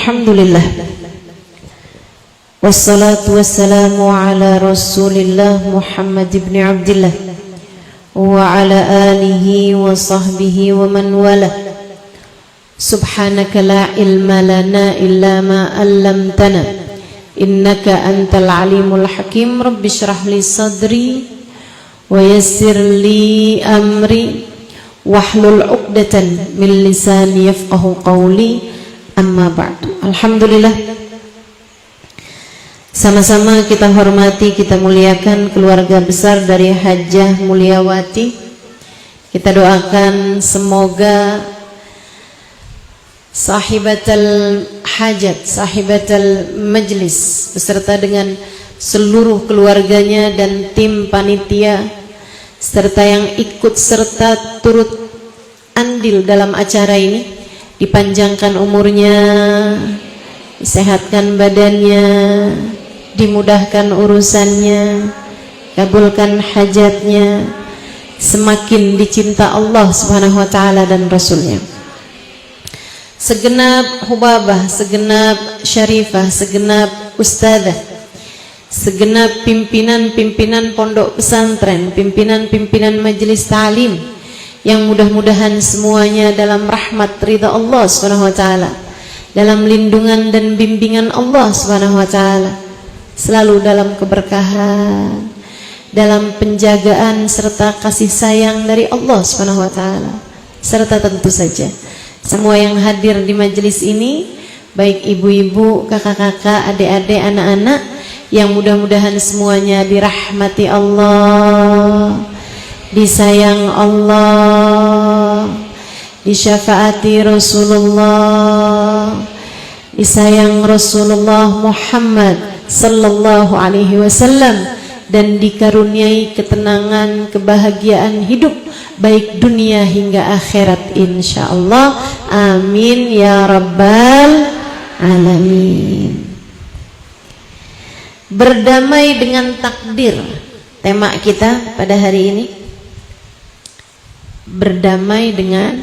Alhamdulillah. Wassalatu wassalamu ala Rasulillah Muhammad ibn Abdillah wa ala alihi wa sahbihi wa man wala. Subhanaka la ilma lana illa ma 'allamtana innaka antal alimul hakim. Rabbi shrah li sadri wa yassir li amri wahlul 'uqdatan min lisani yafqahu qawli. Amma ba'du. Alhamdulillah, sama-sama kita hormati, kita muliakan keluarga besar dari Hajjah Mulyawati. Kita doakan semoga sahibatul hajat, sahibatul majlis beserta dengan seluruh keluarganya dan tim panitia serta yang ikut serta turut andil dalam acara ini, dipanjangkan umurnya, disehatkan badannya, dimudahkan urusannya, kabulkan hajatnya, semakin dicinta Allah Subhanahu wa ta'ala dan Rasulnya. Segenap hubabah, segenap syarifah, segenap ustadzah, segenap pimpinan-pimpinan pondok pesantren, pimpinan-pimpinan majelis ta'lim, yang mudah-mudahan semuanya dalam rahmat ridha Allah Subhanahu wa ta'ala, dalam lindungan dan bimbingan Allah Subhanahu wa ta'ala, selalu dalam keberkahan, dalam penjagaan serta kasih sayang dari Allah Subhanahu wa ta'ala, serta tentu saja semua yang hadir di majelis ini, baik ibu-ibu, kakak-kakak, adik-adik, anak-anak, yang mudah-mudahan semuanya dirahmati Allah, disayang Allah, disyafaati Rasulullah, disayang Rasulullah Muhammad sallallahu alaihi wasallam, dan dikaruniai ketenangan, kebahagiaan hidup baik dunia hingga akhirat insyaallah. Amin ya rabbal alamin. Berdamai dengan takdir, tema kita pada hari ini. Berdamai dengan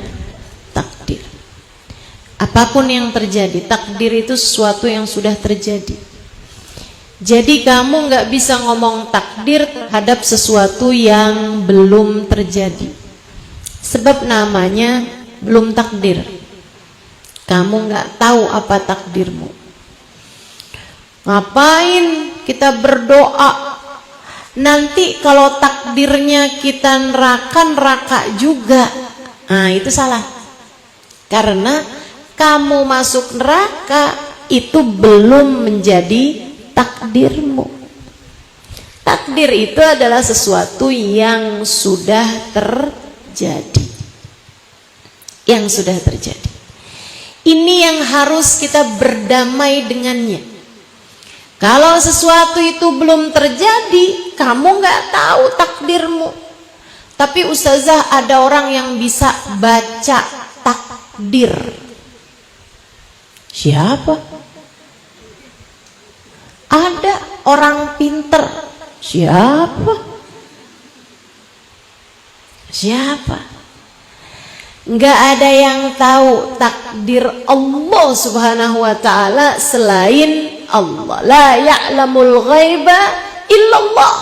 takdir. Apapun yang terjadi, takdir itu sesuatu yang sudah terjadi. Jadi kamu nggak bisa ngomong takdir terhadap sesuatu yang belum terjadi, sebab namanya belum takdir. Kamu nggak tahu apa takdirmu. Ngapain kita berdoa nanti kalau takdirnya kita neraka juga? Nah, itu salah. Karena kamu masuk neraka itu belum menjadi takdirmu. Takdir itu adalah sesuatu yang sudah terjadi. Yang sudah terjadi. Ini yang harus kita berdamai dengannya. Kalau sesuatu itu belum terjadi, kamu nggak tahu takdirmu. Tapi ustazah, ada orang yang bisa baca takdir. Siapa? Ada orang pinter. Siapa? Siapa? Nggak ada yang tahu takdir Allah Subhanahu wa ta'ala selain Allah. La ya'lamul ghaiba illallah.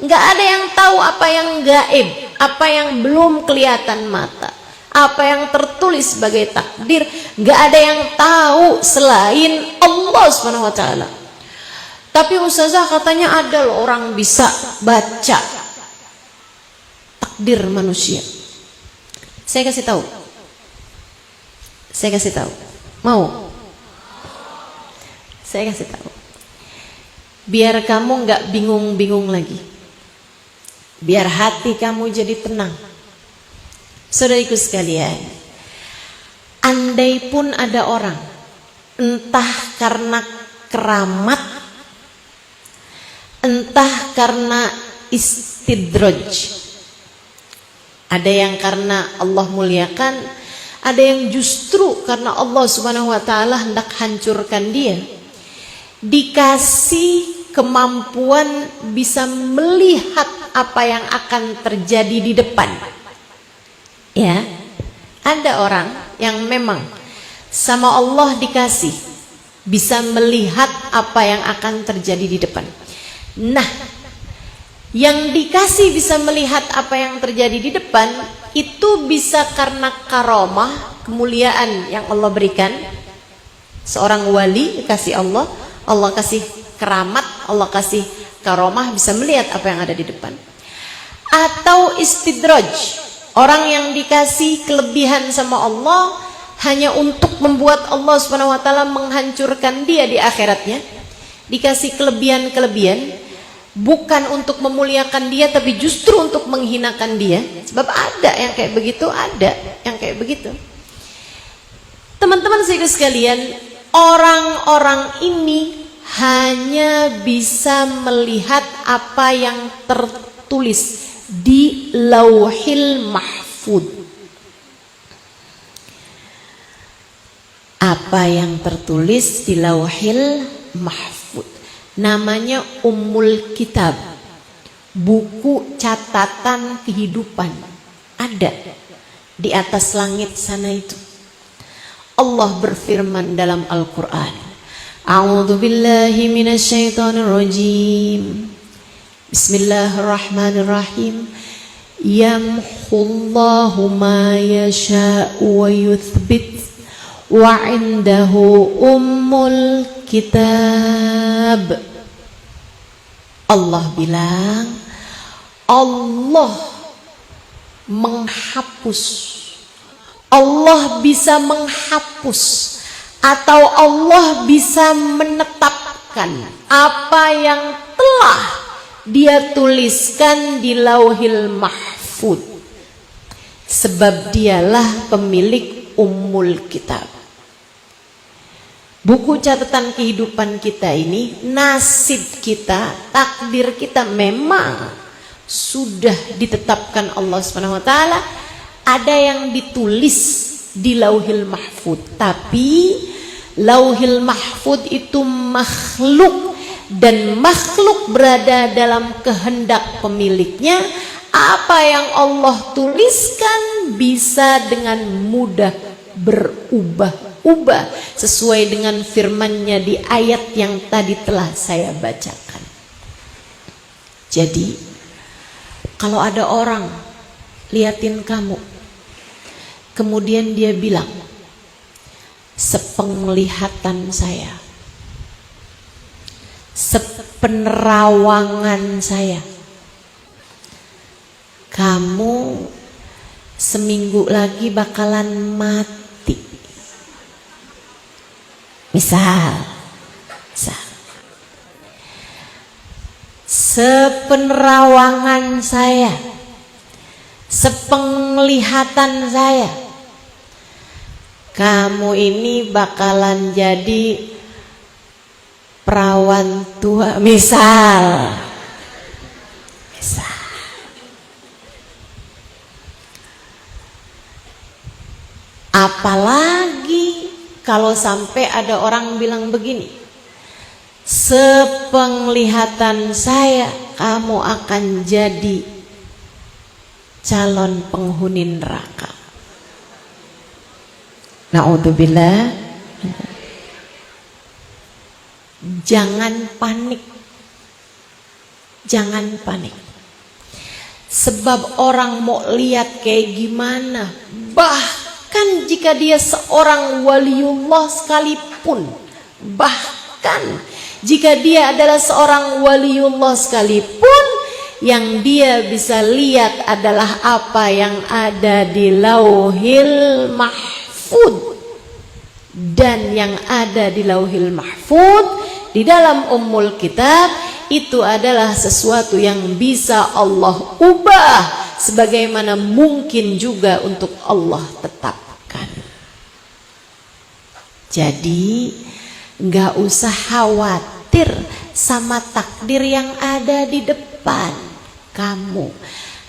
Nggak ada yang tahu apa yang gaib, apa yang belum kelihatan mata, apa yang tertulis sebagai takdir. Nggak ada yang tahu selain Allah Subhanahu wa ta'ala. Tapi ustazah, katanya ada loh orang bisa baca takdir manusia. Saya kasih tahu. Saya kasih tahu. Mau? Saya kasih tahu. Biar kamu nggak bingung-bingung lagi. Biar hati kamu jadi tenang. Saudariku sekalian, andai pun ada orang, entah karena keramat, entah karena istidraj, ada yang karena Allah muliakan, ada yang justru karena Allah Subhanahu wa ta'ala hendak hancurkan dia, dikasih kemampuan bisa melihat apa yang akan terjadi di depan. Ya, ada orang yang memang sama Allah dikasih bisa melihat apa yang akan terjadi di depan. Nah, yang dikasih bisa melihat apa yang terjadi di depan itu bisa karena karomah, kemuliaan yang Allah berikan. Seorang wali kasih Allah, Allah kasih keramat, Allah kasih karomah, bisa melihat apa yang ada di depan. Atau istidraj, orang yang dikasih kelebihan sama Allah hanya untuk membuat Allah Subhanahu wa taala menghancurkan dia di akhiratnya. Dikasih kelebihan-kelebihan bukan untuk memuliakan dia, tapi justru untuk menghinakan dia. Sebab ada yang kayak begitu, ada yang kayak begitu. Teman-teman sekalian, orang-orang ini hanya bisa melihat apa yang tertulis di Lauhil Mahfud. Apa yang tertulis di Lauhil Mahfud namanya Ummul Kitab, buku catatan kehidupan. Ada di atas langit sana itu. Allah berfirman dalam Al-Quran, A'udzu billahi minasyaitonir rajim. Bismillahirrahmanirrahim. Yamhullahu ma yasha'u wa yuthbit wa 'indahu ummul kitab. Allah bilang, Allah menghapus, Allah bisa menghapus atau Allah bisa menetapkan apa yang telah dia tuliskan di Lauhil Mahfud, sebab dialah pemilik Ummul Kitab. Buku catatan kehidupan kita ini, nasib kita, takdir kita memang sudah ditetapkan Allah Subhanahu wa taala. Ada yang ditulis di Lauhil Mahfud, tapi Lauhil Mahfud itu makhluk, dan makhluk berada dalam kehendak pemiliknya. Apa yang Allah tuliskan bisa dengan mudah berubah-ubah sesuai dengan firman-Nya di ayat yang tadi telah saya bacakan. Jadi kalau ada orang liatin kamu, kemudian dia bilang, sepenglihatan saya, sepenerawangan saya, kamu seminggu lagi bakalan mati. Misal. Sepenerawangan saya, sepenglihatan saya, kamu ini bakalan jadi perawan tua. Misal. Apalagi kalau sampai ada orang bilang begini, sepenglihatan saya kamu akan jadi calon penghuni neraka. Na'udzubillah. Jangan panik. Jangan panik. Sebab orang mau lihat kayak gimana, bahkan jika dia seorang waliullah sekalipun, bahkan jika dia adalah seorang waliullah sekalipun, yang dia bisa lihat adalah apa yang ada di Lauhil Mahfud. Dan yang ada di Lauhil Mahfud, di dalam Ummul Kitab, itu adalah sesuatu yang bisa Allah ubah, sebagaimana mungkin juga untuk Allah tetapkan. Jadi nggak usah khawatir sama takdir yang ada di depan. Kamu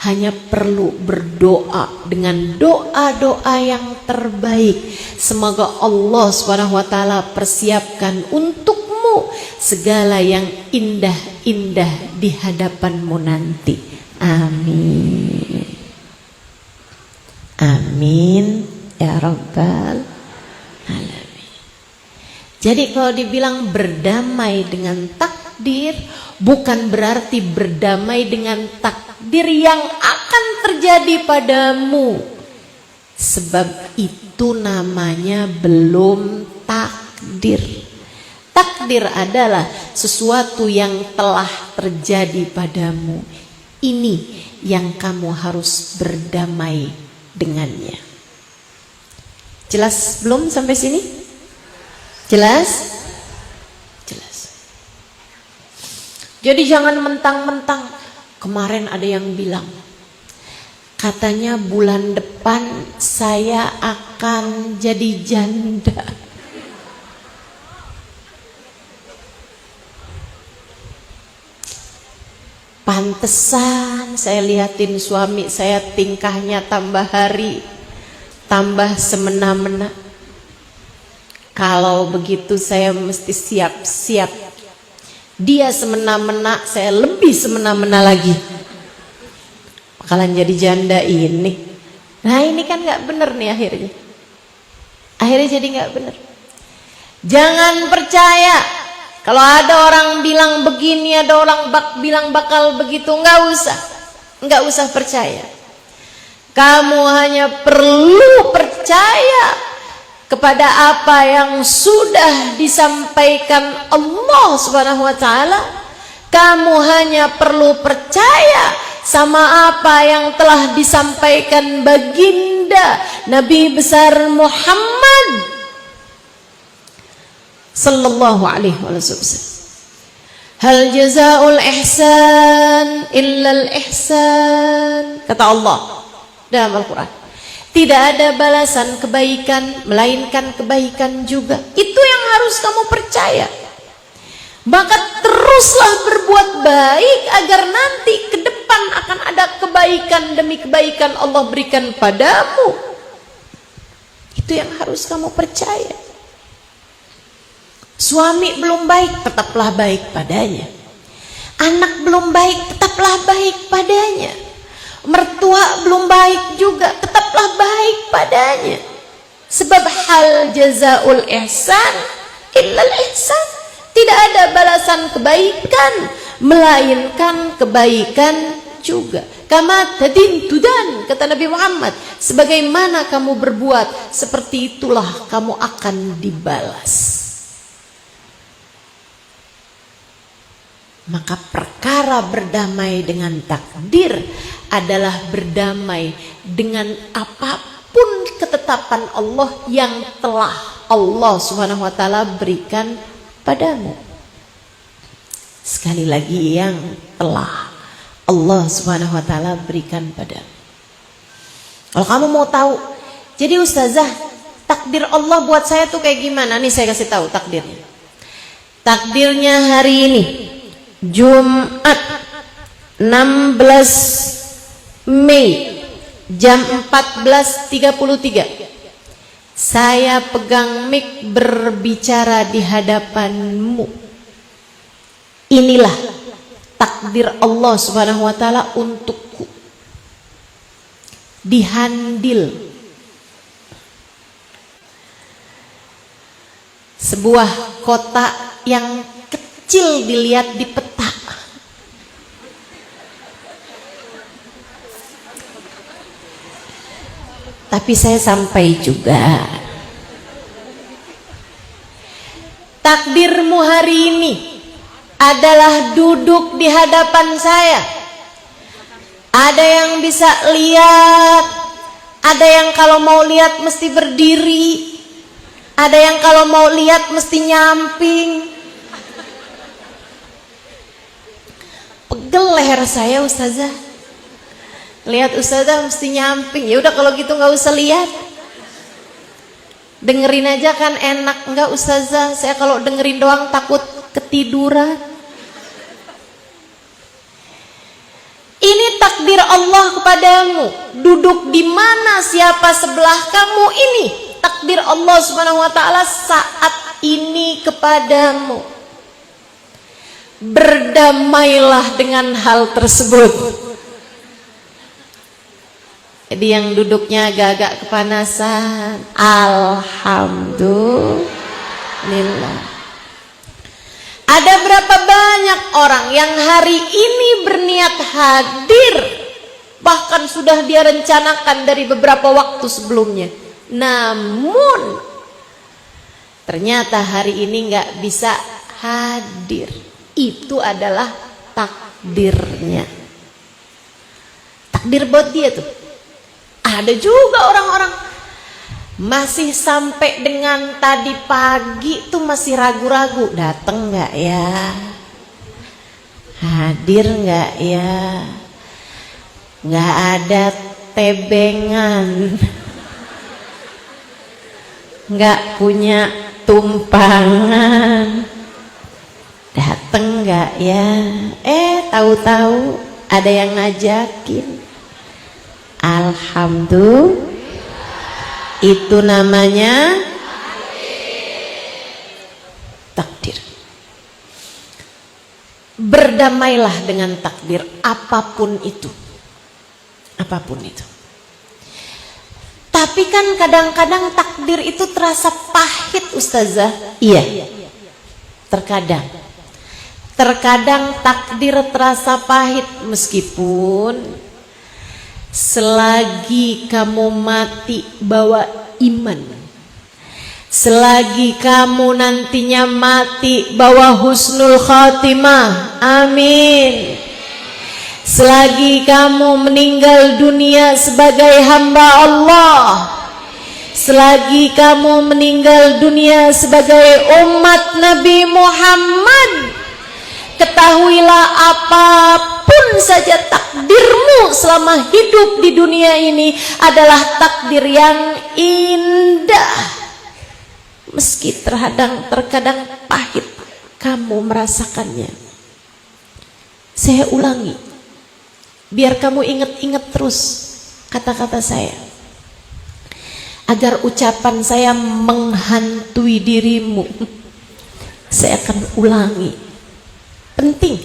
hanya perlu berdoa dengan doa-doa yang terbaik. Semoga Allah SWT persiapkan untukmu segala yang indah-indah di hadapanmu nanti. Amin. Amin ya Rabbal Alamin. Jadi kalau dibilang berdamai dengan takdir, bukan berarti berdamai dengan takdir yang akan terjadi padamu. Sebab itu namanya belum takdir. Takdir adalah sesuatu yang telah terjadi padamu. Ini yang kamu harus berdamai dengannya. Jelas belum sampai sini? Jelas? Jelas. Jadi jangan mentang-mentang. Kemarin ada yang bilang, katanya bulan depan saya akan jadi janda. Pantesan saya lihatin suami saya tingkahnya tambah hari tambah semena-mena. Kalau begitu saya mesti siap-siap. Dia semena-mena, saya lebih semena-mena lagi. Bakalan jadi janda ini. Nah ini kan gak bener nih akhirnya. Akhirnya jadi gak bener. Jangan percaya. Kalau ada orang bilang begini, ada orang bilang bakal begitu, nggak usah percaya. Kamu hanya perlu percaya kepada apa yang sudah disampaikan Allah Subhanahu wa taala. Kamu hanya perlu percaya sama apa yang telah disampaikan baginda Nabi besar Muhammad sallallahu alaihi wasallam. Hal jazaa'ul ihsan illal ihsan, kata Allah dalam Al-Quran. Tidak ada balasan kebaikan melainkan kebaikan juga. Itu yang harus kamu percaya. Maka teruslah berbuat baik agar nanti ke depan akan ada kebaikan demi kebaikan Allah berikan padamu. Itu yang harus kamu percaya. Suami belum baik, tetaplah baik padanya. Anak belum baik, tetaplah baik padanya. Mertua belum baik juga, tetaplah baik padanya. Sebab hal jazaul ihsan illal ihsan. Tidak ada balasan kebaikan melainkan kebaikan juga. Kama tadin tudan, kata Nabi Muhammad. Sebagaimana kamu berbuat, seperti itulah kamu akan dibalas. Maka perkara berdamai dengan takdir adalah berdamai dengan apapun ketetapan Allah yang telah Allah Subhanahu wa taala berikan padamu. Sekali lagi, yang telah Allah Subhanahu wa taala berikan padamu. Kalau kamu mau tahu, jadi ustazah, takdir Allah buat saya tuh kayak gimana? Nih saya kasih tahu takdirnya. Takdirnya hari ini Jumat 16 Mei jam 14.33 saya pegang mic berbicara di hadapanmu. Inilah takdir Allah Subhanahu wa taala untukku. Dihandil sebuah kota yang kecil dilihat di peta. Tapi saya sampai juga. Takdirmu hari ini adalah duduk di hadapan saya. Ada yang bisa lihat, ada yang kalau mau lihat mesti berdiri, ada yang kalau mau lihat mesti nyamping. Pegel leher saya ustazah. Lihat ustazah mesti nyamping. Ya udah kalau gitu nggak usah lihat. Dengerin aja kan enak. Enggak ustazah, saya kalau dengerin doang takut ketiduran. Ini takdir Allah kepadamu. Duduk di mana, siapa sebelah kamu, ini takdir Allah Subhanahu wa taala saat ini kepadamu. Berdamailah dengan hal tersebut. Jadi yang duduknya agak-agak kepanasan, alhamdulillah. lillah. Ada berapa banyak orang yang hari ini berniat hadir, bahkan sudah dia rencanakan dari beberapa waktu sebelumnya, namun ternyata hari ini nggak bisa hadir. Itu adalah takdirnya. Takdir buat dia tuh. Ada juga orang-orang masih sampai dengan tadi pagi tuh masih ragu-ragu, datang nggak ya, hadir nggak ya, nggak ada tebengan, nggak punya tumpangan, datang nggak ya. Tahu-tahu ada yang ngajakin. Alhamdulillah, itu namanya takdir. Berdamailah dengan takdir apapun itu. Apapun itu. Tapi kan kadang-kadang takdir itu terasa pahit, Ustazah. Iya. Terkadang takdir terasa pahit, meskipun selagi kamu mati bawa iman, selagi kamu nantinya mati bawa husnul khatimah, amin. Selagi kamu meninggal dunia sebagai hamba Allah, selagi kamu meninggal dunia sebagai umat Nabi Muhammad, ketahuilah apapun saja takdirmu selama hidup di dunia ini adalah takdir yang indah. Meski terkadang pahit kamu merasakannya. Saya ulangi, biar kamu ingat-ingat terus kata-kata saya, agar ucapan saya menghantui dirimu. Saya akan ulangi. Penting.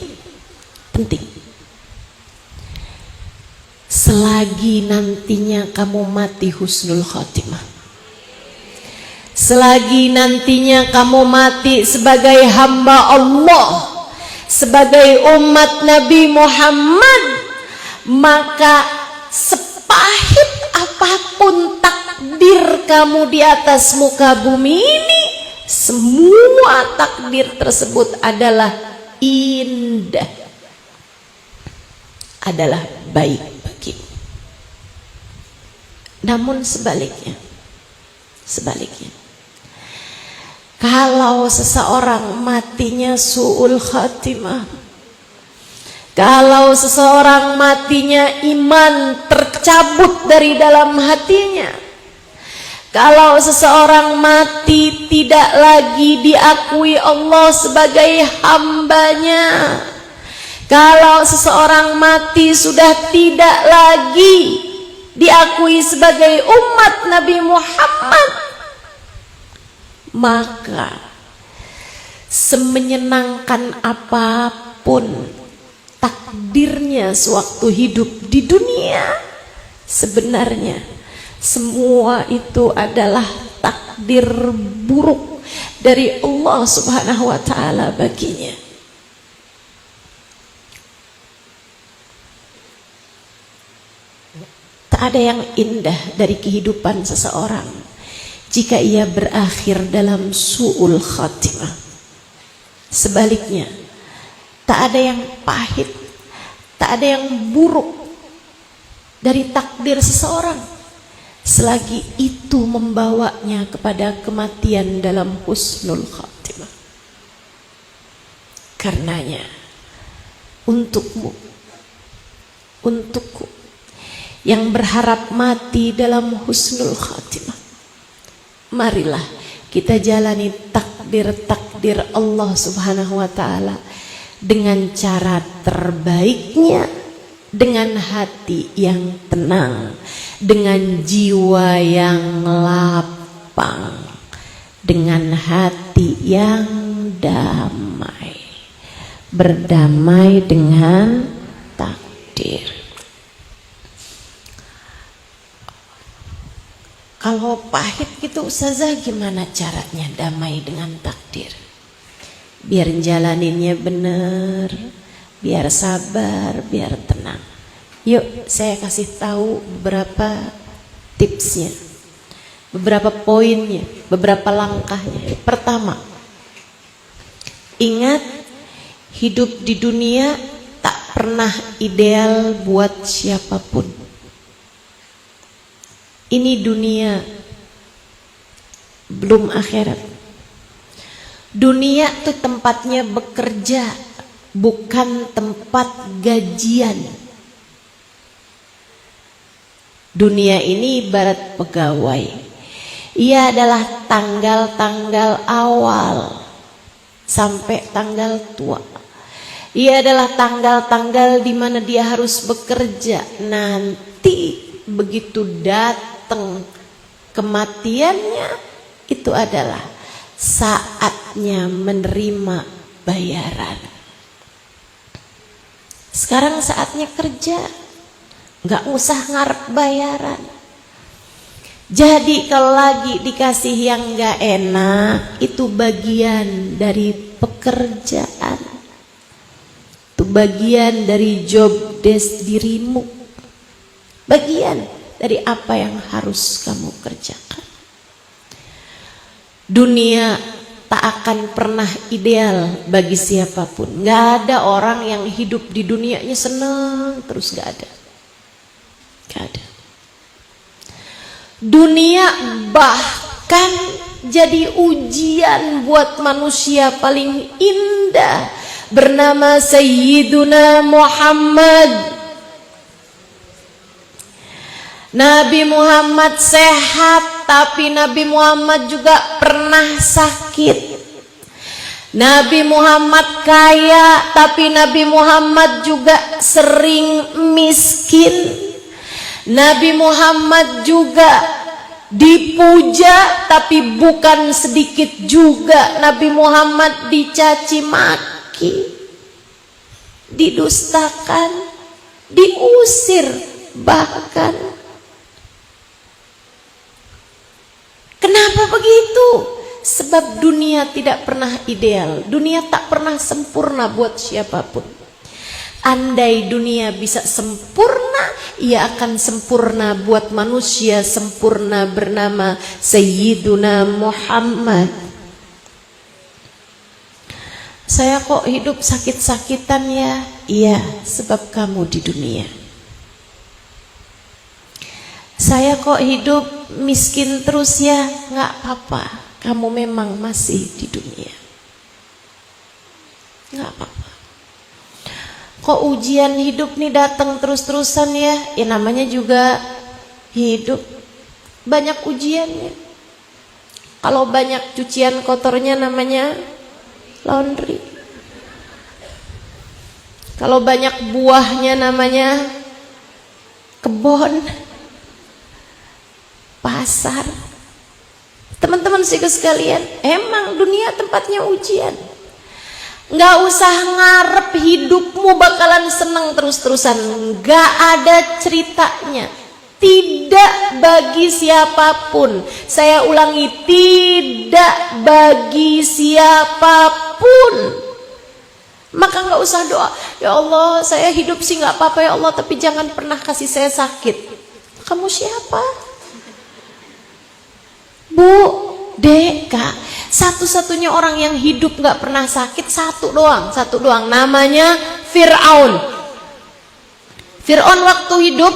Selagi nantinya kamu mati husnul khatimah, selagi nantinya kamu mati sebagai hamba Allah, sebagai umat Nabi Muhammad, maka sepahit apapun takdir kamu di atas muka bumi ini, semua takdir tersebut adalah indah, adalah baik bagimu. Namun sebaliknya, kalau seseorang matinya su'ul khatimah, kalau seseorang matinya iman tercabut dari dalam hatinya, kalau seseorang mati tidak lagi diakui Allah sebagai hambanya, kalau seseorang mati sudah tidak lagi diakui sebagai umat Nabi Muhammad, maka semenyenangkan apapun takdirnya sewaktu hidup di dunia, sebenarnya semua itu adalah takdir buruk dari Allah Subhanahu wa ta'ala baginya. Tak ada yang indah dari kehidupan seseorang jika ia berakhir dalam su'ul khatimah. Sebaliknya, tak ada yang pahit, tak ada yang buruk dari takdir seseorang selagi itu membawanya kepada kematian dalam husnul khatimah. Karenanya, untukmu, untukku yang berharap mati dalam husnul khatimah, marilah kita jalani takdir-takdir Allah Subhanahu wa ta'ala dengan cara terbaiknya, dengan hati yang tenang, dengan jiwa yang lapang, dengan hati yang damai, berdamai dengan takdir. Kalau pahit gitu Ustazah, gimana caranya damai dengan takdir? Biar jalaninnya bener, biar sabar, biar tenang. Yuk saya kasih tahu beberapa tipsnya, beberapa poinnya, beberapa langkahnya. Pertama, ingat hidup di dunia tak pernah ideal buat siapapun. Ini dunia, belum akhirat. Dunia tuh tempatnya bekerja, bukan tempat gajian. Dunia ini ibarat pegawai. Ia adalah tanggal-tanggal awal sampai tanggal tua. Ia adalah tanggal-tanggal di mana dia harus bekerja. Nanti begitu datang kematiannya, itu adalah saatnya menerima bayaran. Sekarang saatnya kerja, nggak usah ngarep bayaran. Jadi kalau lagi dikasih yang nggak enak, itu bagian dari pekerjaan, itu bagian dari job desk dirimu, bagian dari apa yang harus kamu kerjakan. Dunia tak akan pernah ideal bagi siapapun. Gak ada orang yang hidup di dunianya senang terus, gak ada. Gak ada. Dunia bahkan jadi ujian buat manusia paling indah bernama Sayyiduna Muhammad. Nabi Muhammad sehat, tapi Nabi Muhammad juga pernah sakit. Nabi Muhammad kaya, tapi Nabi Muhammad juga sering miskin. Nabi Muhammad juga dipuja, tapi bukan sedikit juga Nabi Muhammad dicaci maki, didustakan, diusir bahkan. Kenapa begitu? Sebab dunia tidak pernah ideal. Dunia tak pernah sempurna buat siapapun. Andai dunia bisa sempurna, ia akan sempurna buat manusia sempurna bernama Sayyiduna Muhammad. Saya kok hidup sakit-sakitan ya? Iya, sebab kamu di dunia. Saya kok hidup miskin terus ya? Nggak apa-apa, kamu memang masih di dunia. Nggak apa-apa. Kok ujian hidup nih datang terus-terusan ya? Ya namanya juga hidup, banyak ujiannya. Kalau banyak cucian kotornya namanya laundry. Kalau banyak buahnya namanya kebun, pasar. Teman-teman sekalian, emang dunia tempatnya ujian. Nggak usah ngarep hidupmu bakalan seneng terus-terusan. Nggak ada ceritanya. Tidak bagi siapapun. Saya ulangi, tidak bagi siapapun. Maka nggak usah doa, ya Allah saya hidup sih nggak apa-apa ya Allah, tapi jangan pernah kasih saya sakit. Kamu siapa? Bu, Dek, Kak, satu-satunya orang yang hidup gak pernah sakit satu doang, namanya Fir'aun. Fir'aun waktu hidup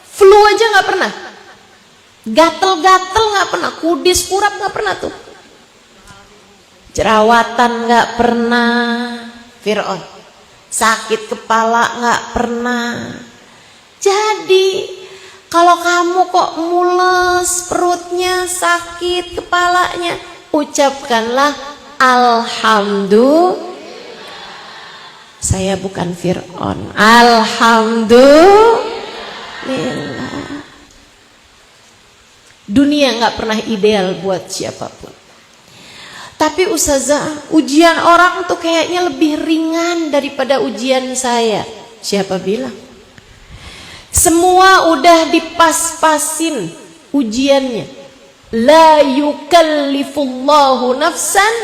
flu aja gak pernah, gatel-gatel gak pernah, kudis kurap gak pernah tuh, jerawatan gak pernah Fir'aun, sakit kepala gak pernah. Jadi kalau kamu kok mules, perutnya sakit, kepalanya, ucapkanlah alhamdulillah. Saya bukan Fir'aun. Alhamdulillah. Dunia nggak pernah ideal buat siapapun. Tapi Ustazah, ujian orang tuh kayaknya lebih ringan daripada ujian saya. Siapa bilang? Semua udah dipas-pasin, ujiannya. La yukallifullahu nafsan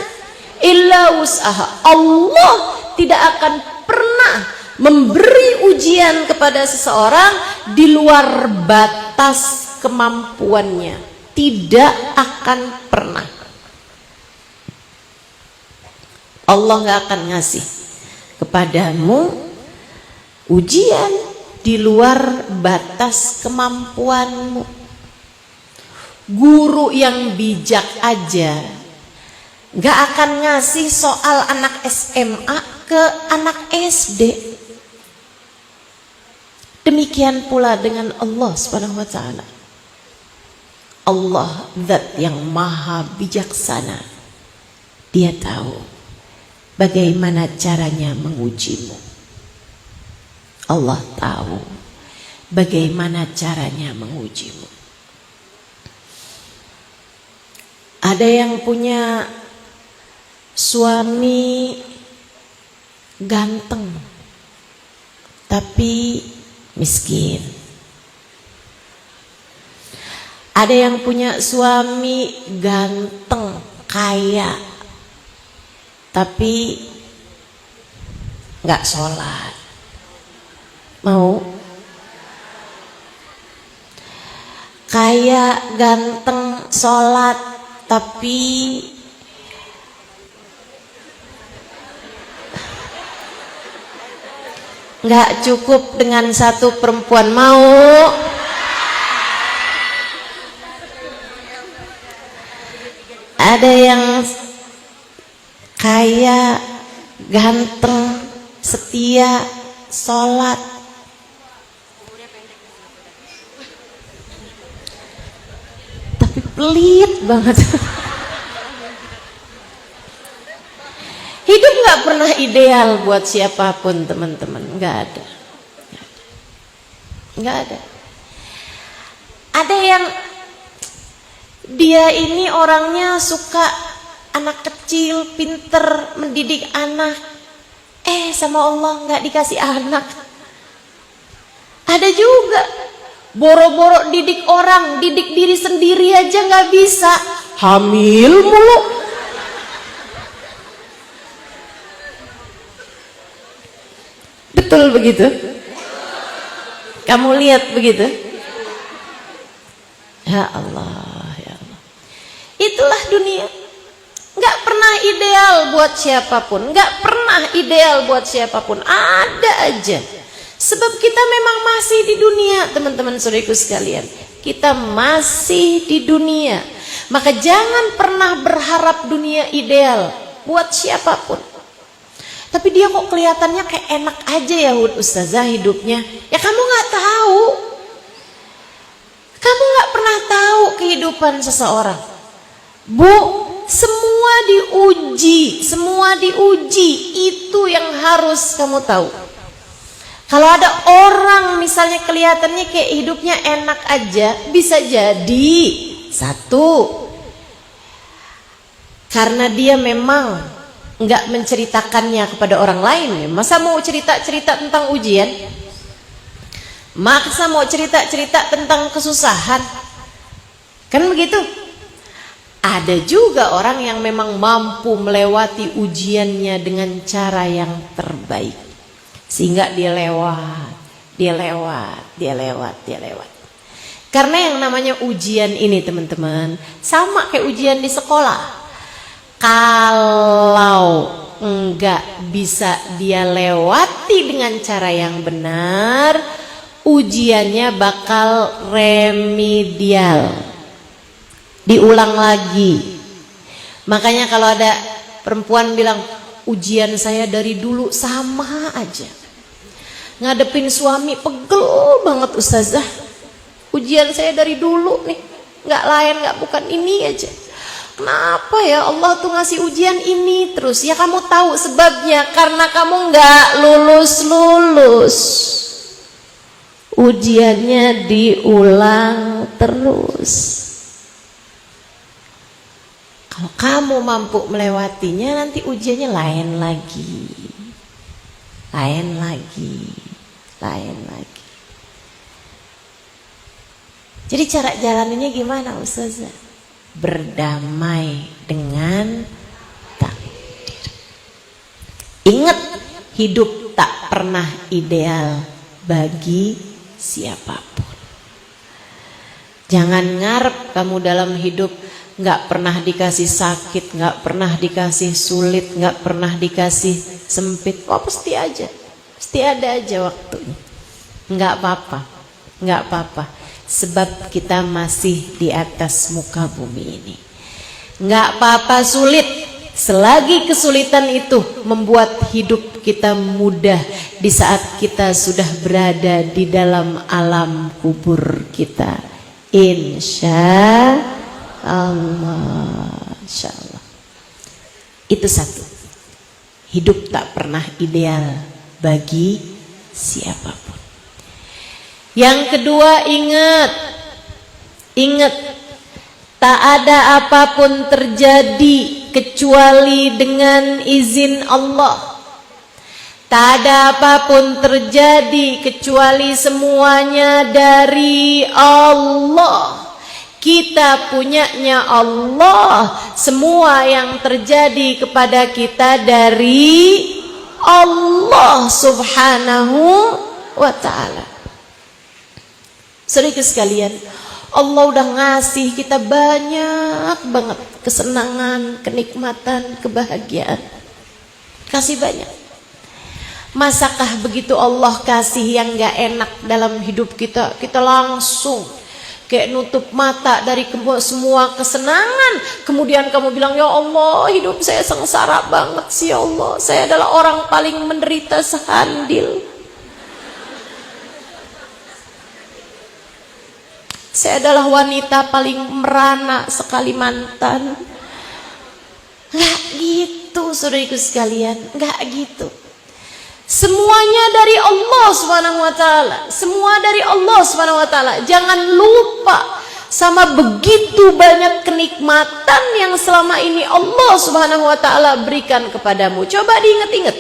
illa wus'aha. Allah tidak akan pernah memberi ujian kepada seseorang di luar batas kemampuannya. Tidak akan pernah. Allah gak akan ngasih kepadamu ujian di luar batas kemampuanmu. Guru yang bijak aja gak akan ngasih soal anak SMA ke anak SD. Demikian pula dengan Allah Subhanahu wa taala. Allah zat yang maha bijaksana. Dia tahu bagaimana caranya mengujimu. Allah tahu bagaimana caranya mengujimu. Ada yang punya suami ganteng tapi miskin. Ada yang punya suami ganteng, kaya, tapi nggak sholat. Mau? Kaya, ganteng, sholat, tapi nggak cukup dengan satu perempuan. Mau? Ada yang kaya, ganteng, setia, sholat, tapi pelit banget. Hidup gak pernah ideal buat siapapun, teman-teman. Gak ada. Gak ada. Ada yang dia ini orangnya suka anak kecil, pinter, mendidik anak. Sama Allah gak dikasih anak. Ada juga boro-boro didik orang, didik diri sendiri aja gak bisa. Hamil mulu. Betul begitu? Kamu lihat begitu? Ya Allah, ya Allah. Itulah dunia. Gak pernah ideal buat siapapun. Gak pernah ideal buat siapapun. Ada aja. Sebab kita memang masih di dunia, teman-teman saudaraku sekalian. Kita masih di dunia. Maka jangan pernah berharap dunia ideal buat siapapun. Tapi dia kok kelihatannya kayak enak aja ya Ustazah hidupnya. Ya kamu gak tahu. Kamu gak pernah tahu kehidupan seseorang. Bu, semua diuji. Semua diuji. Itu yang harus kamu tahu. Kalau ada orang misalnya kelihatannya kayak hidupnya enak aja. Bisa jadi satu, karena dia memang nggak menceritakannya kepada orang lain. Masa mau cerita-cerita tentang ujian? Masa mau cerita-cerita tentang kesusahan? Kan begitu? Ada juga orang yang memang mampu melewati ujiannya dengan cara yang terbaik, sehingga dia lewat. Karena yang namanya ujian ini, teman-teman, sama kayak ujian di sekolah. Kalau enggak bisa dia lewati dengan cara yang benar, ujiannya bakal remedial, diulang lagi. Makanya kalau ada perempuan bilang, ujian saya dari dulu sama aja, ngadepin suami pegel banget Ustazah. Ujian saya dari dulu nih, nggak lain, nggak bukan ini aja. Kenapa ya Allah tuh ngasih ujian ini terus? Ya kamu tahu sebabnya, karena kamu nggak lulus. Ujiannya diulang terus. Kalau kamu mampu melewatinya, nanti ujiannya lain lagi. Jadi cara jalannya gimana Ustazah? Berdamai dengan takdir. Ingat, hidup tak pernah ideal bagi siapapun. Jangan ngarep kamu dalam hidup nggak pernah dikasih sakit, nggak pernah dikasih sulit, nggak pernah dikasih sempit. Oh pasti aja, pasti ada aja waktunya. Nggak apa-apa, nggak apa-apa. Sebab kita masih di atas muka bumi ini. Nggak apa-apa sulit, selagi kesulitan itu membuat hidup kita mudah di saat kita sudah berada di dalam alam kubur kita. Insya Allah, insya Allah. Itu satu. Hidup tak pernah ideal bagi siapapun. Yang kedua, ingat, tak ada apapun terjadi kecuali dengan izin Allah. Tak ada apapun terjadi kecuali semuanya dari Allah. Kita punyanya Allah. Semua yang terjadi kepada kita dari Allah Subhanahu wa ta'ala. Saudara sekalian, Allah udah ngasih kita banyak banget kesenangan, kenikmatan, kebahagiaan. Kasih banyak. Masakah begitu Allah kasih yang gak enak dalam hidup kita, kita langsung kayak nutup mata dari semua kesenangan. Kemudian kamu bilang, ya Allah, hidup saya sengsara banget sih ya Allah. Saya adalah orang paling menderita sehandil. Saya adalah wanita paling merana sekali mantan. Nggak gitu saudariku sekalian, nggak gitu. Semuanya dari Allah Subhanahu wa ta'ala. Semua dari Allah Subhanahu wa ta'ala. Jangan lupa sama begitu banyak kenikmatan yang selama ini Allah Subhanahu wa ta'ala berikan kepadamu. Coba diingat-ingat.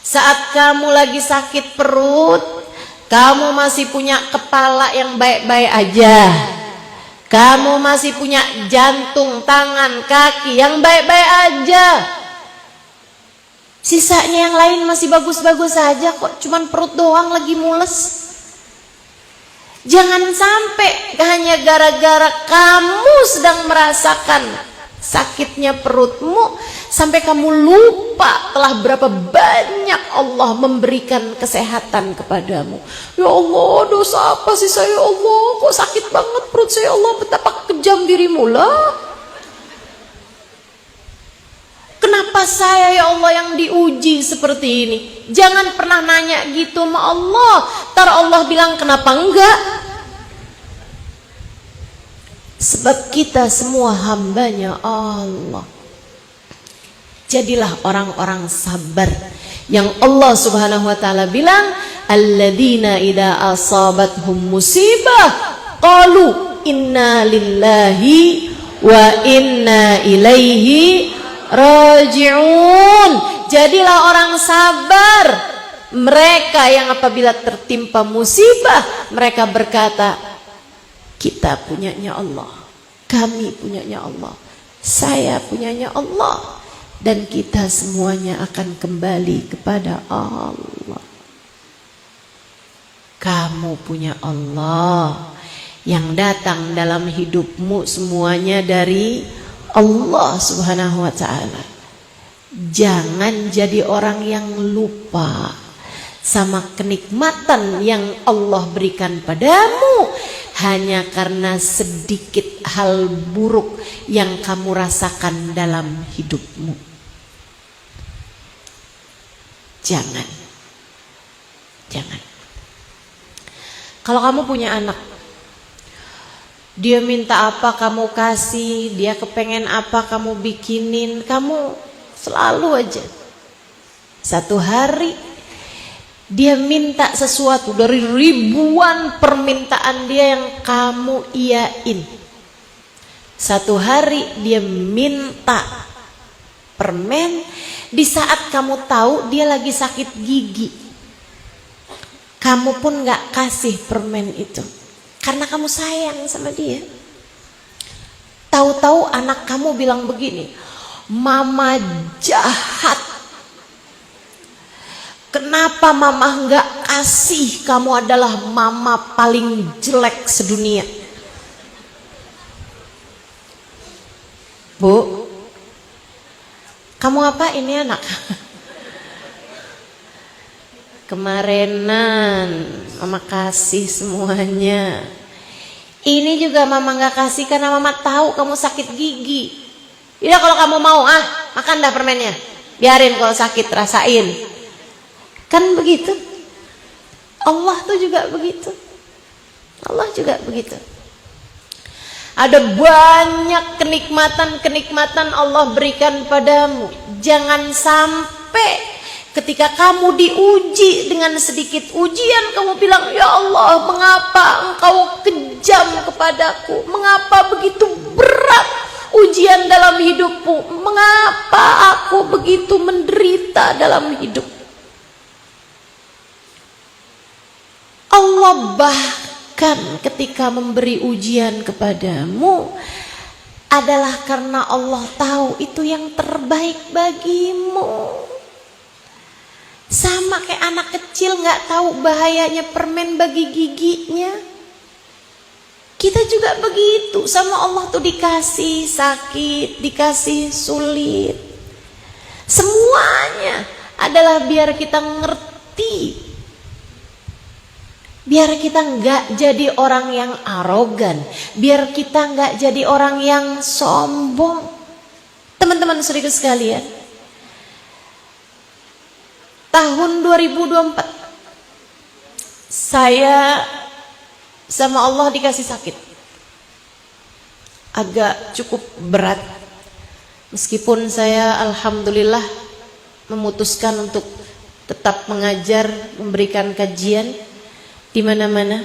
Saat kamu lagi sakit perut, kamu masih punya kepala yang baik-baik aja. Kamu masih punya jantung, tangan, kaki yang baik-baik aja. Sisanya yang lain masih bagus-bagus saja kok, cuman perut doang lagi mules. Jangan sampai hanya gara-gara kamu sedang merasakan sakitnya perutmu sampai kamu lupa telah berapa banyak Allah memberikan kesehatan kepadamu. Ya Allah, dosa apa sih saya, ya Allah, kok sakit banget perut saya, ya Allah, betapa kejam dirimu lah. Kenapa saya ya Allah yang diuji seperti ini? Jangan pernah nanya gitu sama Allah. Ntar Allah bilang kenapa enggak? Sebab kita semua hambanya Allah. Jadilah orang-orang sabar yang Allah Subhanahu wa ta'ala bilang, alladzina idza asabathum musibah qalu inna lillahi wa inna ilaihi raji'un. Jadilah orang sabar, mereka yang apabila tertimpa musibah mereka berkata, kita punyanya Allah, kami punyanya Allah, saya punyanya Allah, dan kita semuanya akan kembali kepada Allah. Kamu punya Allah, yang datang dalam hidupmu semuanya dari Allah Subhanahu wa ta'ala. Jangan jadi orang yang lupa sama kenikmatan yang Allah berikan padamu hanya karena sedikit hal buruk yang kamu rasakan dalam hidupmu. Jangan. Kalau kamu punya anak, dia minta apa kamu kasih, dia kepengen apa kamu bikinin, kamu selalu aja. Satu hari dia minta sesuatu dari ribuan permintaan dia yang kamu iyain. Satu hari dia minta permen di saat kamu tahu dia lagi sakit gigi. Kamu pun gak kasih permen itu. karena kamu sayang sama dia. Tahu-tahu anak kamu bilang begini, mama jahat. Kenapa mama nggak kasih, kamu adalah mama paling jelek sedunia. Bu, kamu apa ini anak? Kemarinan mama kasih semuanya. Ini juga mama gak kasih karena mama tahu kamu sakit gigi. Ya kalau kamu mau makan dah permennya. Biarin kalau sakit rasain. Kan begitu. Allah tuh juga begitu. Allah juga begitu. Ada banyak kenikmatan Allah berikan padamu. Jangan sampai ketika kamu diuji dengan sedikit ujian, kamu bilang, ya Allah, mengapa engkau kejam kepadaku? Mengapa begitu berat ujian dalam hidupku? Mengapa aku begitu menderita dalam hidup? Allah bahkan ketika memberi ujian kepadamu adalah karena Allah tahu itu yang terbaik bagimu. Sama kayak anak kecil gak tahu bahayanya permen bagi giginya. Kita juga begitu sama Allah tuh, dikasih sakit, dikasih sulit. Semuanya adalah biar kita ngerti. Biar kita gak jadi orang yang arogan. Biar kita gak jadi orang yang sombong. Teman-teman saudaraku sekalian, tahun 2024 saya sama Allah dikasih sakit agak cukup berat, meskipun saya alhamdulillah memutuskan untuk tetap mengajar, memberikan kajian di mana-mana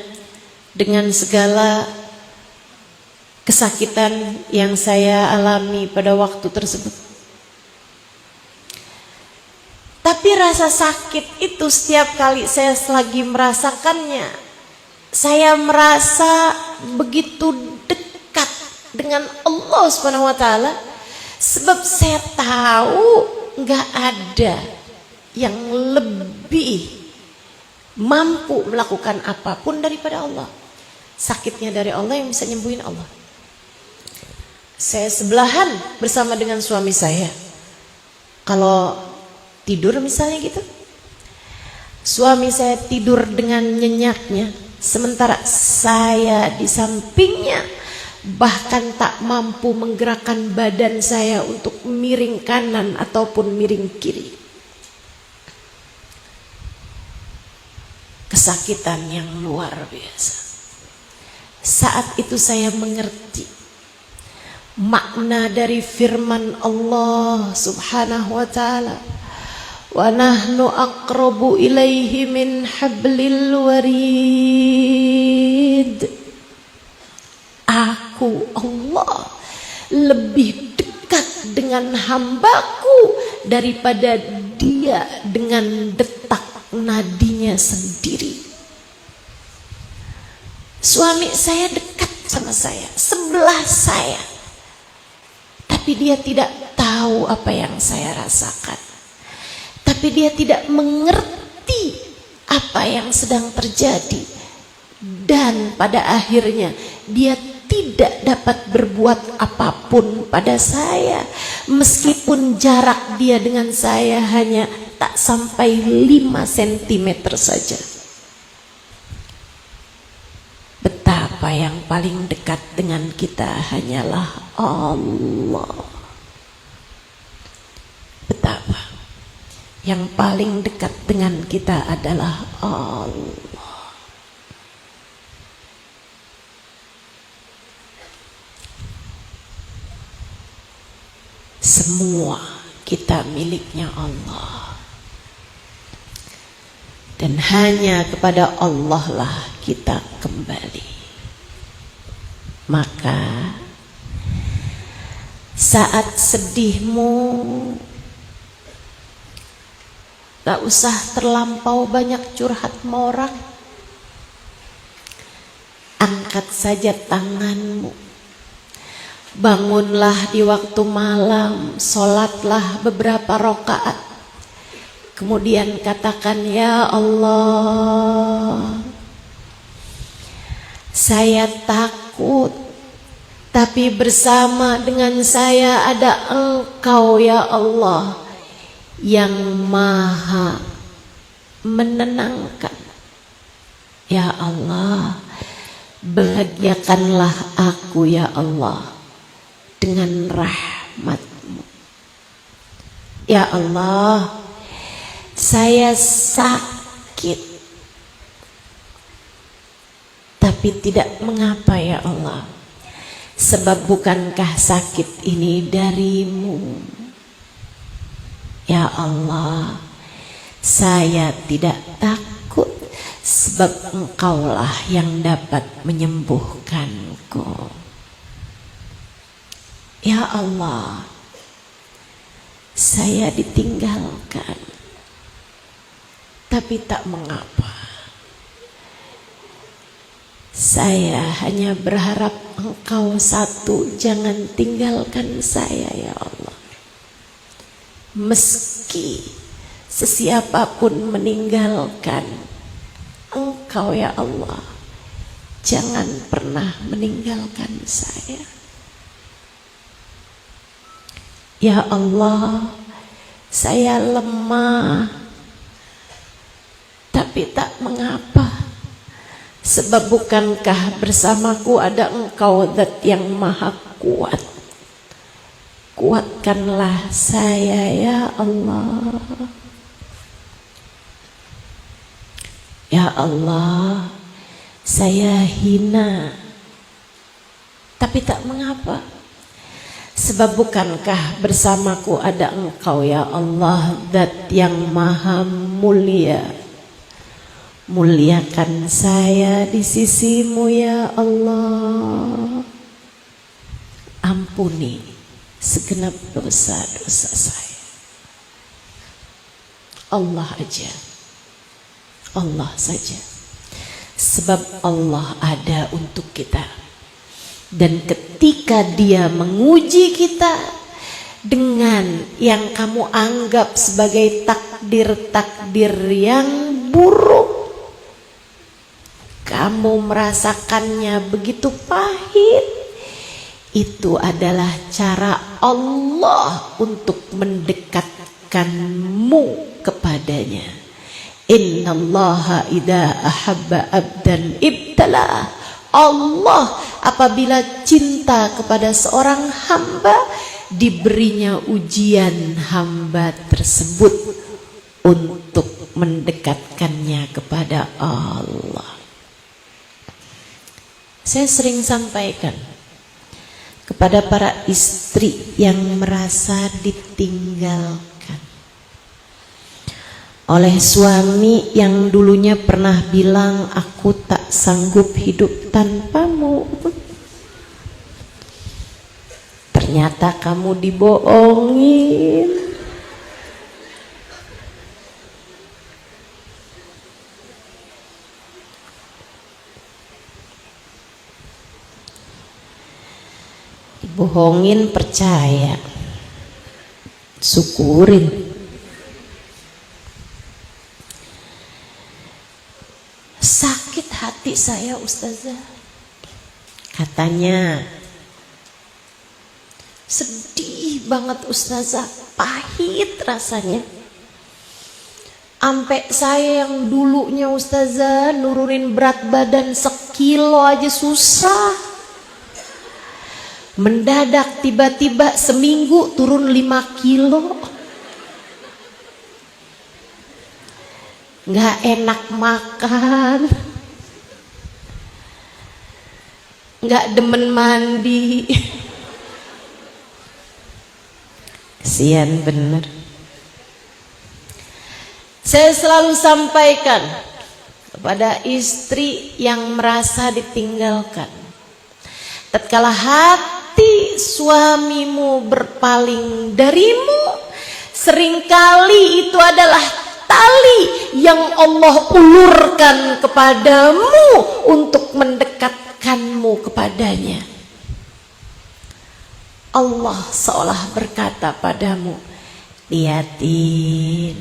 dengan segala kesakitan yang saya alami pada waktu tersebut. Tapi rasa sakit itu setiap kali saya lagi merasakannya, saya merasa begitu dekat dengan Allah Subhanahu wa taala, sebab saya tahu nggak ada yang lebih mampu melakukan apapun daripada Allah. Sakitnya dari Allah, yang bisa nyembuhin Allah. Saya sebelahan bersama dengan suami saya. Kalau tidur misalnya gitu, suami saya tidur dengan nyenyaknya, sementara saya di sampingnya bahkan tak mampu menggerakkan badan saya untuk miring kanan ataupun miring kiri. Kesakitan yang luar biasa. Saat itu saya mengerti makna dari firman Allah Subhanahu wa taala, wa nahnu aqrabu ilaihi min hablil warid. Aku Allah lebih dekat dengan hambaku daripada dia dengan detak nadinya sendiri. Suami saya dekat sama saya, sebelah saya, tapi dia tidak tahu apa yang saya rasakan. Tapi dia tidak mengerti apa yang sedang terjadi. Dan pada akhirnya dia tidak dapat berbuat apapun pada saya, meskipun jarak dia dengan saya hanya tak sampai 5 cm saja. Betapa yang paling dekat dengan kita hanyalah Allah. Betapa yang paling dekat dengan kita adalah Allah. Semua kita miliknya Allah, dan hanya kepada Allah lah kita kembali. Maka saat sedihmu gak usah terlampau banyak curhat sama orang. angkat saja tanganmu. Bangunlah di waktu malam, sholatlah beberapa rakaat. Kemudian katakan, ya Allah, saya takut, tapi bersama dengan saya ada Engkau ya Allah yang maha menenangkan. Ya Allah, bahagiakanlah aku ya Allah dengan rahmat-Mu. Ya Allah, saya sakit, tapi tidak mengapa ya Allah, sebab bukankah sakit ini dari-Mu. Ya Allah, saya tidak takut, sebab Engkaulah yang dapat menyembuhkanku. Ya Allah, saya ditinggalkan, tapi tak mengapa. Saya hanya berharap Engkau satu, jangan tinggalkan saya ya Allah. Meski sesiapapun meninggalkan Engkau ya Allah, jangan pernah meninggalkan saya. Ya Allah, saya lemah, tapi tak mengapa, sebab bukankah bersamaku ada Engkau Zat yang maha kuat. Kuatkanlah saya ya Allah. Ya Allah, saya hina, tapi tak mengapa, sebab bukankah bersamaku ada Engkau ya Allah Zat yang maha mulia. Muliakan saya di sisi-Mu ya Allah. Ampuni segenap dosa-dosa saya. Allah aja, Allah saja, sebab Allah ada untuk kita. Dan ketika Dia menguji kita dengan yang kamu anggap sebagai takdir-takdir yang buruk, kamu merasakannya begitu pahit, itu adalah cara Allah untuk mendekatkanmu kepadanya. Innallaha idza ahabba abdan ibtalah. Allah apabila cinta kepada seorang hamba, diberinya ujian hamba tersebut untuk mendekatkannya kepada Allah. Saya sering sampaikan kepada para istri yang merasa ditinggalkan oleh suami yang dulunya pernah bilang, aku tak sanggup hidup tanpamu. Ternyata kamu dibohongin. Dibohongin percaya, syukurin. Sakit hati saya Ustazah, katanya. Sedih banget Ustazah, pahit rasanya. Ampe saya yang dulunya Ustazah nurunin berat badan 1 kilo aja susah, mendadak tiba-tiba seminggu turun 5 kilo. Nggak enak makan, nggak demen mandi. Kesian bener. Saya selalu sampaikan kepada istri yang merasa ditinggalkan, tatkala hati suamimu berpaling darimu, seringkali itu adalah tali yang Allah ulurkan kepadamu untuk mendekatkan cintamu kepadanya. Allah seolah berkata padamu, lihatin,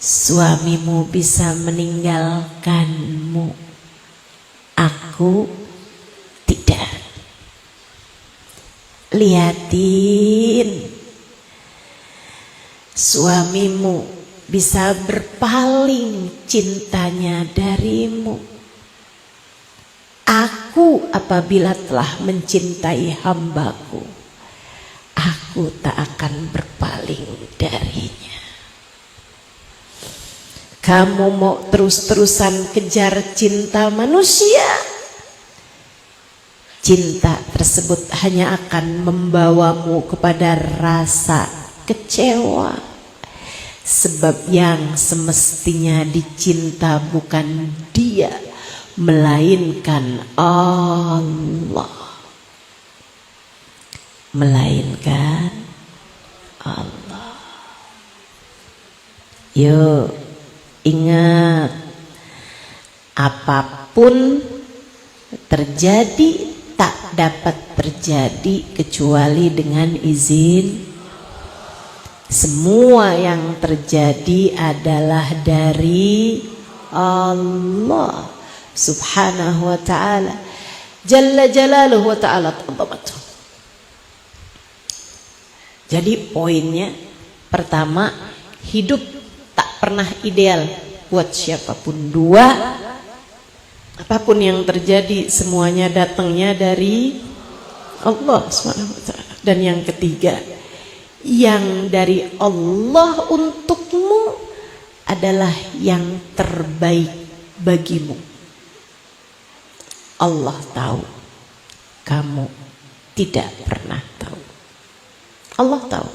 suamimu bisa meninggalkanmu, aku tidak. Lihatin, suamimu bisa berpaling cintanya darimu. Aku apabila telah mencintai hambaku, aku tak akan berpaling darinya. Kamu mau terus-terusan kejar cinta manusia, cinta tersebut hanya akan membawamu kepada rasa kecewa. Sebab yang semestinya dicinta bukan dia, melainkan Allah. Melainkan Allah. Yuk, ingat, apapun terjadi tak dapat terjadi kecuali dengan izin. Semua yang terjadi adalah dari Allah Subhanahu wa ta'ala, Jalla jalaluhu wa ta'ala. Jadi poinnya pertama, hidup tak pernah ideal buat siapapun. Dua, apapun yang terjadi semuanya datangnya dari Allah Subhanahu wa ta'ala. Dan yang ketiga, yang dari Allah untukmu adalah yang terbaik bagimu. Allah tahu, kamu tidak pernah tahu. Allah tahu.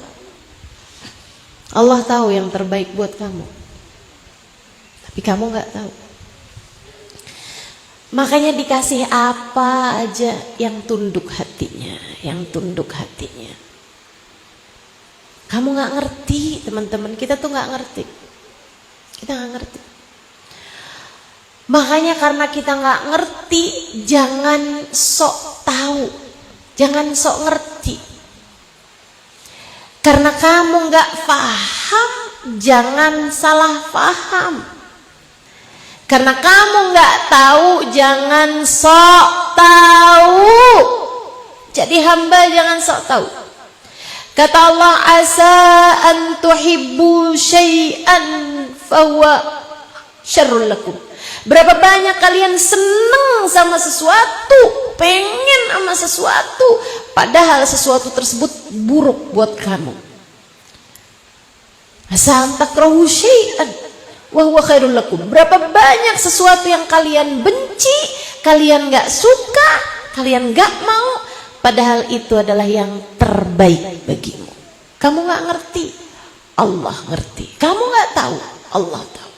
Allah tahu yang terbaik buat kamu, tapi kamu nggak tahu. Makanya dikasih apa aja yang tunduk hatinya, yang tunduk hatinya. Kamu nggak ngerti, teman-teman, kita tuh nggak ngerti. Kita nggak ngerti. Makanya karena kita nggak ngerti, jangan sok tahu, jangan sok ngerti. Karena kamu nggak paham, jangan salah paham. Karena kamu nggak tahu, jangan sok tahu. Jadi hamba jangan sok tahu. Kata Allah, asa an tuhibbu syai'an fahuwa syarrul lakum. Berapa banyak kalian senang sama sesuatu, pengen sama sesuatu, padahal sesuatu tersebut buruk buat kamu. Asa an takrahu syai'an wa huwa khairul lakum. Berapa banyak sesuatu yang kalian benci, kalian gak suka, kalian gak mau, padahal itu adalah yang terbaik bagimu. Kamu gak ngerti, Allah ngerti. Kamu gak tahu, Allah tahu.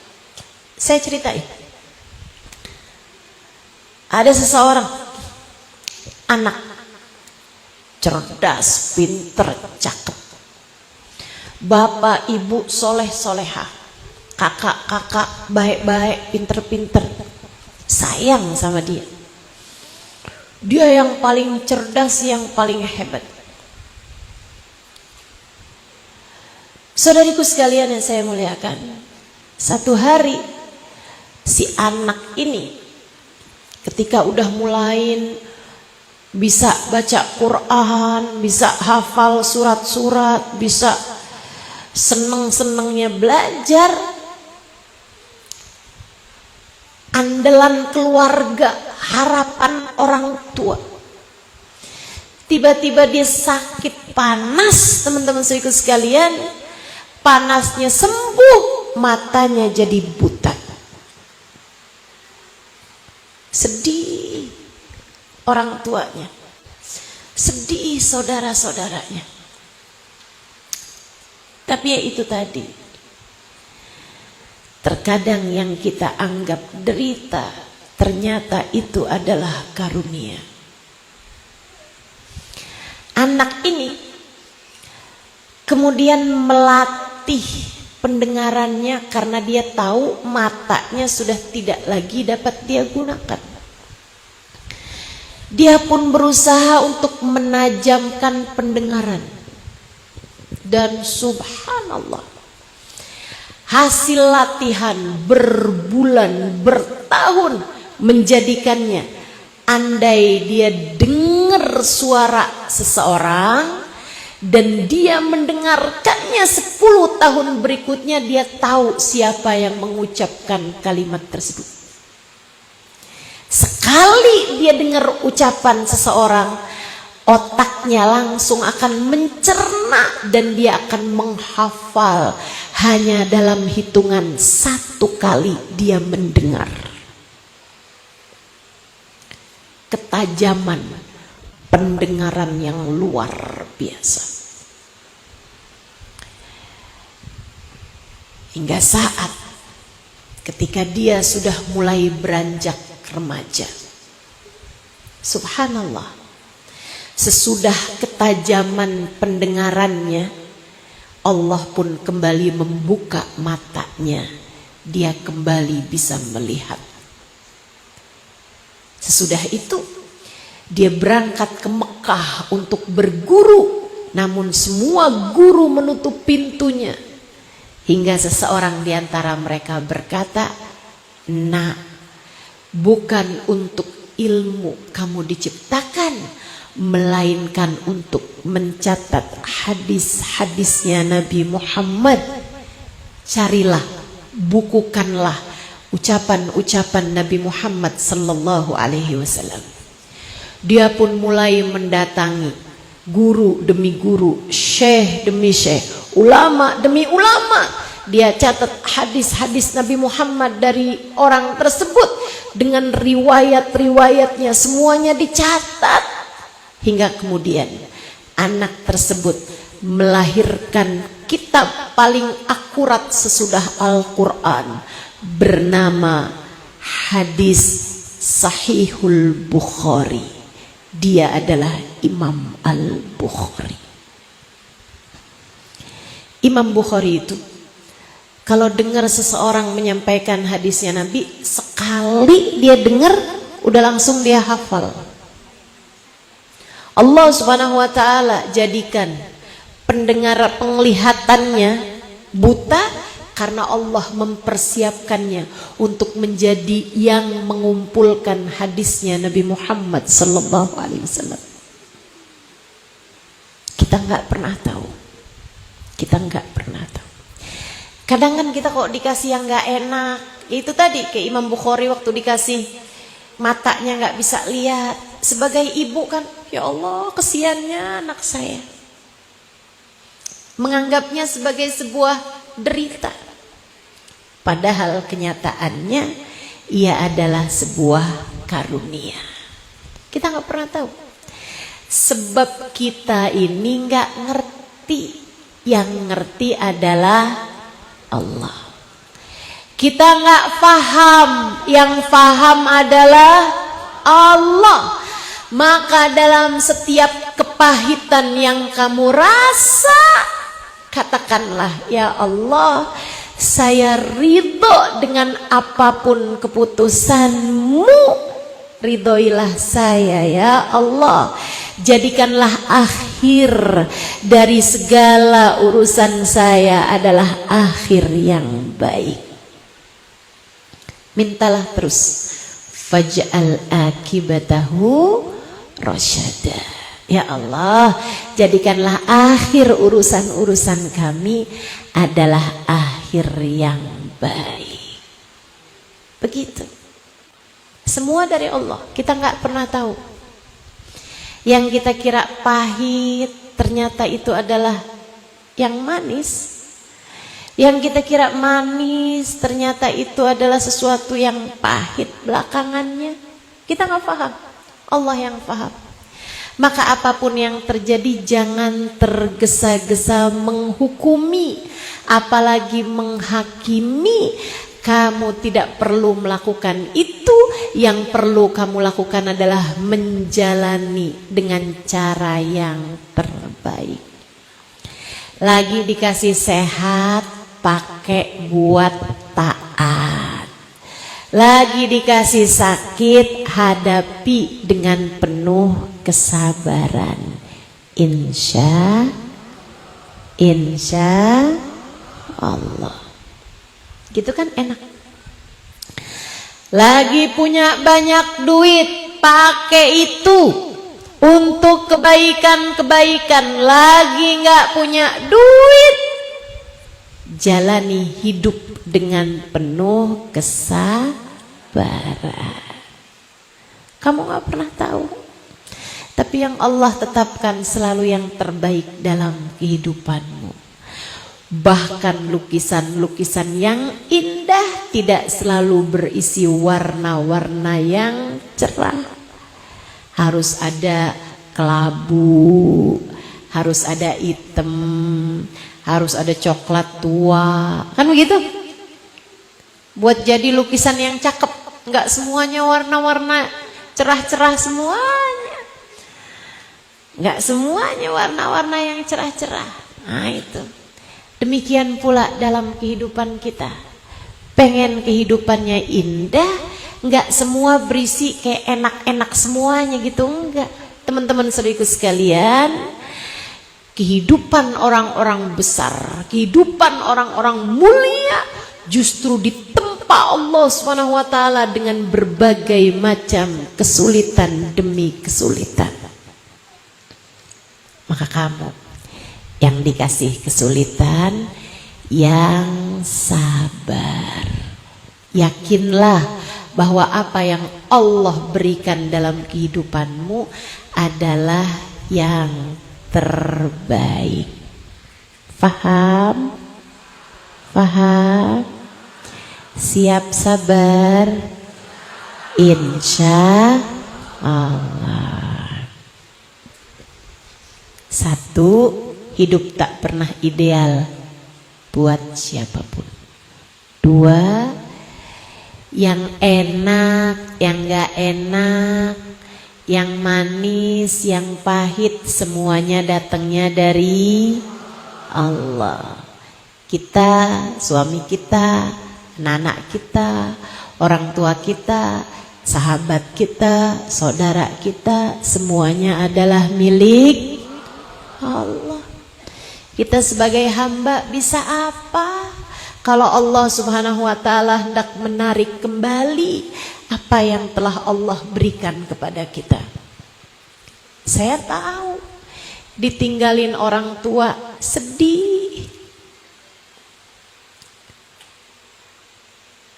Saya ceritain. Ada seseorang anak cerdas, pinter, cakep. Bapak ibu soleh solehah, kakak baik-baik, pinter-pinter, sayang sama dia. Dia yang paling cerdas, yang paling hebat. Saudariku sekalian yang saya muliakan, satu hari si anak ini ketika udah mulai bisa baca Quran, bisa hafal surat-surat, bisa seneng-senengnya belajar, andalan keluarga, harapan orang tua, tiba-tiba dia sakit panas, teman-teman saudaraku sekalian. Panasnya sembuh, matanya jadi buta. Sedih orang tuanya, sedih saudara-saudaranya. Tapi ya itu tadi, terkadang yang kita anggap derita, ternyata itu adalah karunia. Anak ini kemudian melatih pendengarannya karena dia tahu matanya sudah tidak lagi dapat dia gunakan. Dia pun berusaha untuk menajamkan pendengaran. Dan subhanallah, hasil latihan berbulan, bertahun menjadikannya, andai dia dengar suara seseorang dan dia mendengarkannya 10 tahun berikutnya, dia tahu siapa yang mengucapkan kalimat tersebut. Sekali dia dengar ucapan seseorang, otaknya langsung akan mencerna dan dia akan menghafal hanya dalam hitungan 1 kali dia mendengar. Ketajaman pendengaran yang luar biasa. Hingga saat ketika dia sudah mulai beranjak remaja, subhanallah, sesudah ketajaman pendengarannya, Allah pun kembali membuka matanya. Dia kembali bisa melihat. Sesudah itu dia berangkat ke Mekah untuk berguru, namun semua guru menutup pintunya. Hingga seseorang di antara mereka berkata, "Nak, bukan untuk ilmu kamu diciptakan, melainkan untuk mencatat hadis-hadisnya Nabi Muhammad. Carilah, bukukanlah ucapan-ucapan Nabi Muhammad sallallahu alaihi wasallam." Dia pun mulai mendatangi guru demi guru, syekh demi syekh, ulama demi ulama. Dia catat hadis-hadis Nabi Muhammad dari orang tersebut dengan riwayat-riwayatnya, semuanya dicatat. Hingga kemudian anak tersebut melahirkan kitab paling akurat sesudah Al-Quran, bernama Hadis Sahihul Bukhari. Dia adalah Imam Al-Bukhari. Imam Bukhari itu kalau dengar seseorang menyampaikan hadisnya Nabi, sekali dia dengar udah langsung dia hafal. Allah Subhanahu wa taala jadikan penglihatannya buta karena Allah mempersiapkannya untuk menjadi yang mengumpulkan hadisnya Nabi Muhammad sallallahu alaihi wasallam. Kita nggak pernah tahu. Kita nggak pernah tahu. Kadang kan kita kok dikasih yang nggak enak, itu tadi kayak Imam Bukhari waktu dikasih matanya nggak bisa lihat. Sebagai ibu kan, ya Allah kesiannya anak saya. Menganggapnya sebagai sebuah derita. Padahal kenyataannya ia adalah sebuah karunia. Kita nggak pernah tahu. Sebab kita ini nggak ngerti. Yang ngerti adalah Allah. Kita nggak paham, yang paham adalah Allah. Maka dalam setiap kepahitan yang kamu rasa, katakanlah, ya Allah, saya ridho dengan apapun keputusanmu. Ridhoilah saya ya Allah. Jadikanlah akhir dari segala urusan saya adalah akhir yang baik. Mintalah terus. Faj'al akibatahu rasyada. Ya Allah, jadikanlah akhir urusan-urusan kami adalah akhir yang baik. Begitu. Semua dari Allah, kita nggak pernah tahu. Yang kita kira pahit, ternyata itu adalah yang manis. Yang kita kira manis, ternyata itu adalah sesuatu yang pahit belakangannya. Kita nggak paham, Allah yang paham. Maka apapun yang terjadi jangan tergesa-gesa menghukumi, apalagi menghakimi. Kamu tidak perlu melakukan itu. Yang perlu kamu lakukan adalah menjalani dengan cara yang terbaik. Lagi dikasih sehat, pakai buat taat. Lagi dikasih sakit, hadapi dengan penuh kesabaran. Insya Allah. Gitu kan enak. Lagi punya banyak duit, pakai itu untuk kebaikan-kebaikan. Lagi nggak punya duit, jalani hidup dengan penuh kesabaran. Kamu nggak pernah tahu, tapi yang Allah tetapkan selalu yang terbaik dalam kehidupanmu. Bahkan lukisan-lukisan yang indah tidak selalu berisi warna-warna yang cerah. Harus ada kelabu, harus ada hitam, harus ada coklat tua, kan begitu? Buat jadi lukisan yang cakep, nggak semuanya warna-warna cerah-cerah semuanya, nggak semuanya warna-warna yang cerah-cerah. Nah itu, demikian pula dalam kehidupan kita. Pengen kehidupannya indah, nggak semua berisi kayak enak-enak semuanya gitu, enggak. Teman-teman saudaraku sekalian, kehidupan orang-orang besar, kehidupan orang-orang mulia justru ditempa Allah SWT dengan berbagai macam kesulitan demi kesulitan. Maka kamu yang dikasih kesulitan, yang sabar. Yakinlah bahwa apa yang Allah berikan dalam kehidupanmu adalah yang terbaik. Faham? Faham? Siap sabar? Insya Allah. 1. Hidup tak pernah ideal buat siapapun. 2. Yang enak, yang gak enak, yang manis, yang pahit, semuanya datangnya dari Allah. Kita, suami kita, anak-anak kita, orang tua kita, sahabat kita, saudara kita, semuanya adalah milik Allah. Kita sebagai hamba bisa apa kalau Allah Subhanahu wa ta'ala hendak menarik kembali apa yang telah Allah berikan kepada kita? Saya tahu ditinggalin orang tua sedih.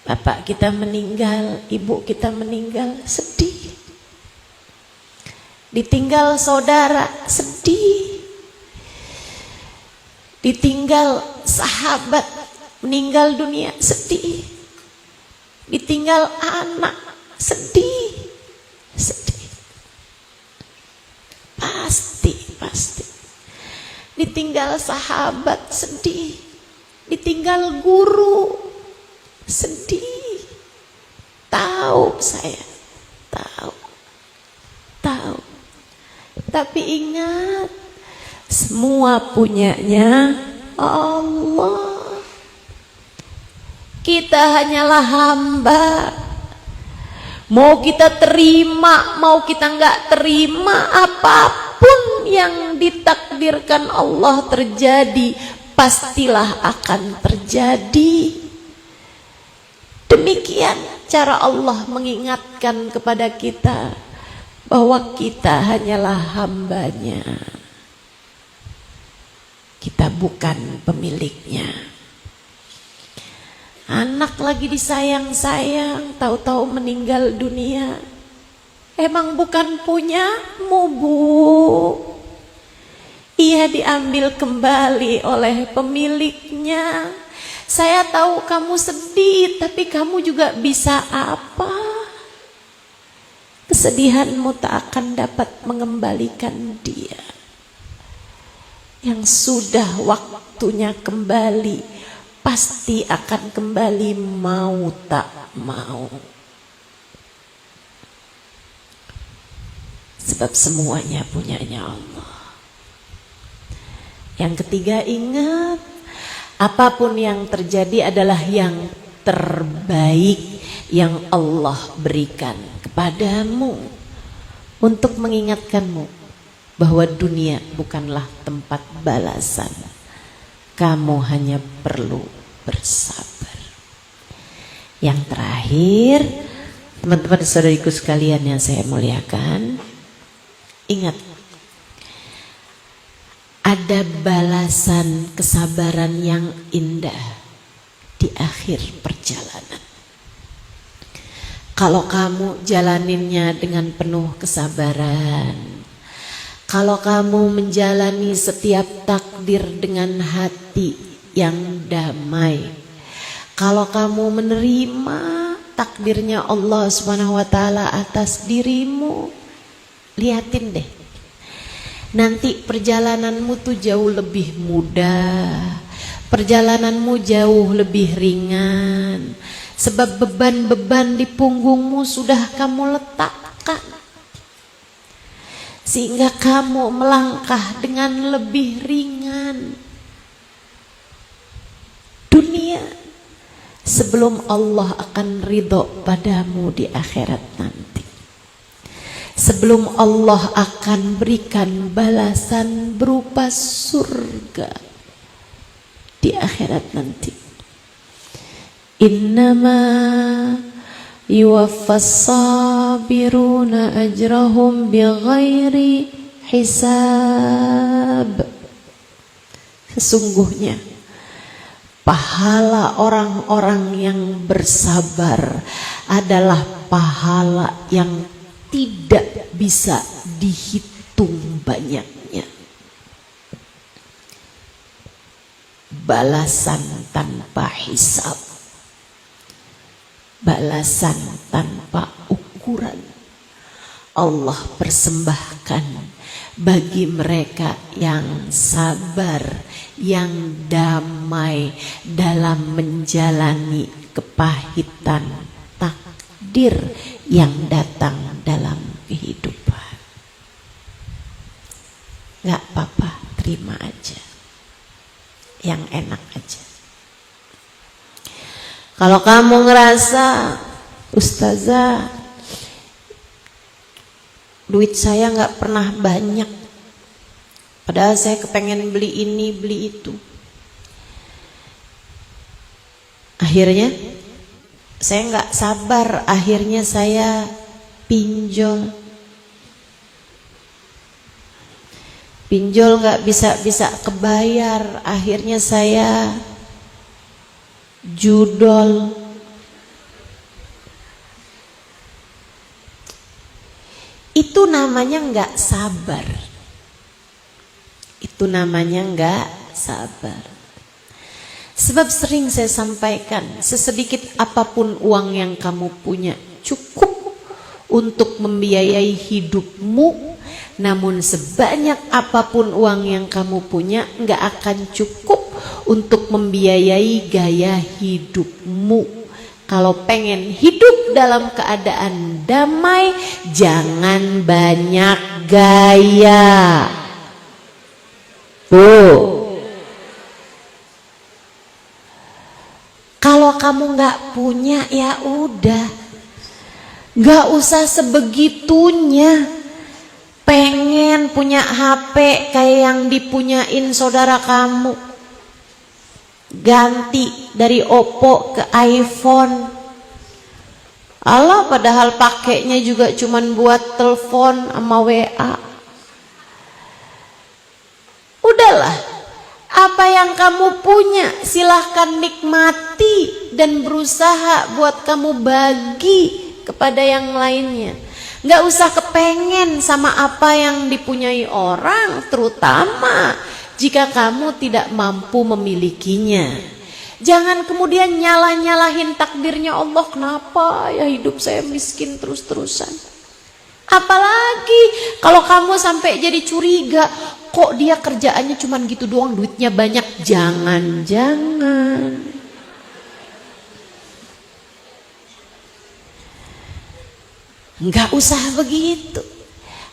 Bapak kita meninggal, ibu kita meninggal, sedih. Ditinggal saudara, sedih. Ditinggal sahabat, meninggal dunia, sedih. Ditinggal anak, sedih. Sedih. Pasti. Ditinggal sahabat, sedih. Ditinggal guru, sedih. Tahu saya, tahu. Tapi ingat, semua punyanya Allah. Kita hanyalah hamba. Mau kita terima, mau kita nggak terima, apapun yang ditakdirkan Allah terjadi, pastilah akan terjadi. Demikian cara Allah mengingatkan kepada kita bahwa kita hanyalah hambanya. Kita bukan pemiliknya. Anak lagi disayang-sayang, tahu-tahu meninggal dunia. Emang bukan punyamu, Bu. Ia diambil kembali oleh pemiliknya. Saya tahu kamu sedih, tapi kamu juga bisa apa? Kesedihanmu tak akan dapat mengembalikan dia. Yang sudah waktunya kembali, pasti akan kembali mau tak mau. Sebab semuanya punyanya Allah. Yang ketiga, ingat, apapun yang terjadi adalah yang terbaik. yang Allah berikan kepadamu untuk mengingatkanmu bahwa dunia bukanlah tempat balasan. Kamu hanya perlu bersabar. Yang terakhir, teman-teman saudariku sekalian yang saya muliakan, ingat, ada balasan kesabaran yang indah di akhir perjalanan. Kalau kamu jalaninnya dengan penuh kesabaran, kalau kamu menjalani setiap takdir dengan hati yang damai, kalau kamu menerima takdirnya Allah Subhanahu wa taala atas dirimu, liatin deh. Nanti perjalananmu tuh jauh lebih mudah, perjalananmu jauh lebih ringan, sebab beban-beban di punggungmu sudah kamu letakkan, sehingga kamu melangkah dengan lebih ringan. Dunia sebelum Allah akan ridho padamu di akhirat nanti, sebelum Allah akan berikan balasan berupa surga di akhirat nanti. Innama yuwaffas sabiruna ajrahum bighairi hisab. Sesungguhnya pahala orang-orang yang bersabar adalah pahala yang tidak bisa dihitung banyaknya. Balasan tanpa hisab, balasan tanpa ukuran, Allah persembahkan bagi mereka yang sabar, yang damai dalam menjalani kepahitan takdir yang datang dalam kehidupan. Gak apa-apa, terima aja yang enak aja. Kalau kamu ngerasa, ustazah, duit saya gak pernah banyak, padahal saya kepengen beli ini, beli itu, akhirnya saya nggak sabar, akhirnya saya pinjol nggak bisa kebayar, akhirnya saya judol. Itu namanya nggak sabar. Itu namanya nggak sabar. Sebab sering saya sampaikan, sesedikit apapun uang yang kamu punya cukup untuk membiayai hidupmu, namun sebanyak apapun uang yang kamu punya nggak akan cukup untuk membiayai gaya hidupmu. Kalau pengen hidup dalam keadaan damai, jangan banyak gaya. Tuh. Kalau kamu nggak punya, ya udah, nggak usah sebegitunya. Pengen punya HP kayak yang dipunyain saudara kamu, ganti dari Oppo ke iPhone. Allah, padahal pakainya juga cuman buat telepon sama WA. Udahlah, apa yang kamu punya silahkan nikmati dan berusaha buat kamu bagi kepada yang lainnya. Gak usah kepengen sama apa yang dipunyai orang, terutama jika kamu tidak mampu memilikinya. Jangan kemudian nyalah-nyalahin takdirnya Allah, kenapa ya hidup saya miskin terus-terusan. Apalagi kalau kamu sampai jadi curiga, kok dia kerjaannya cuman gitu doang, duitnya banyak. Jangan-jangan nggak usah begitu.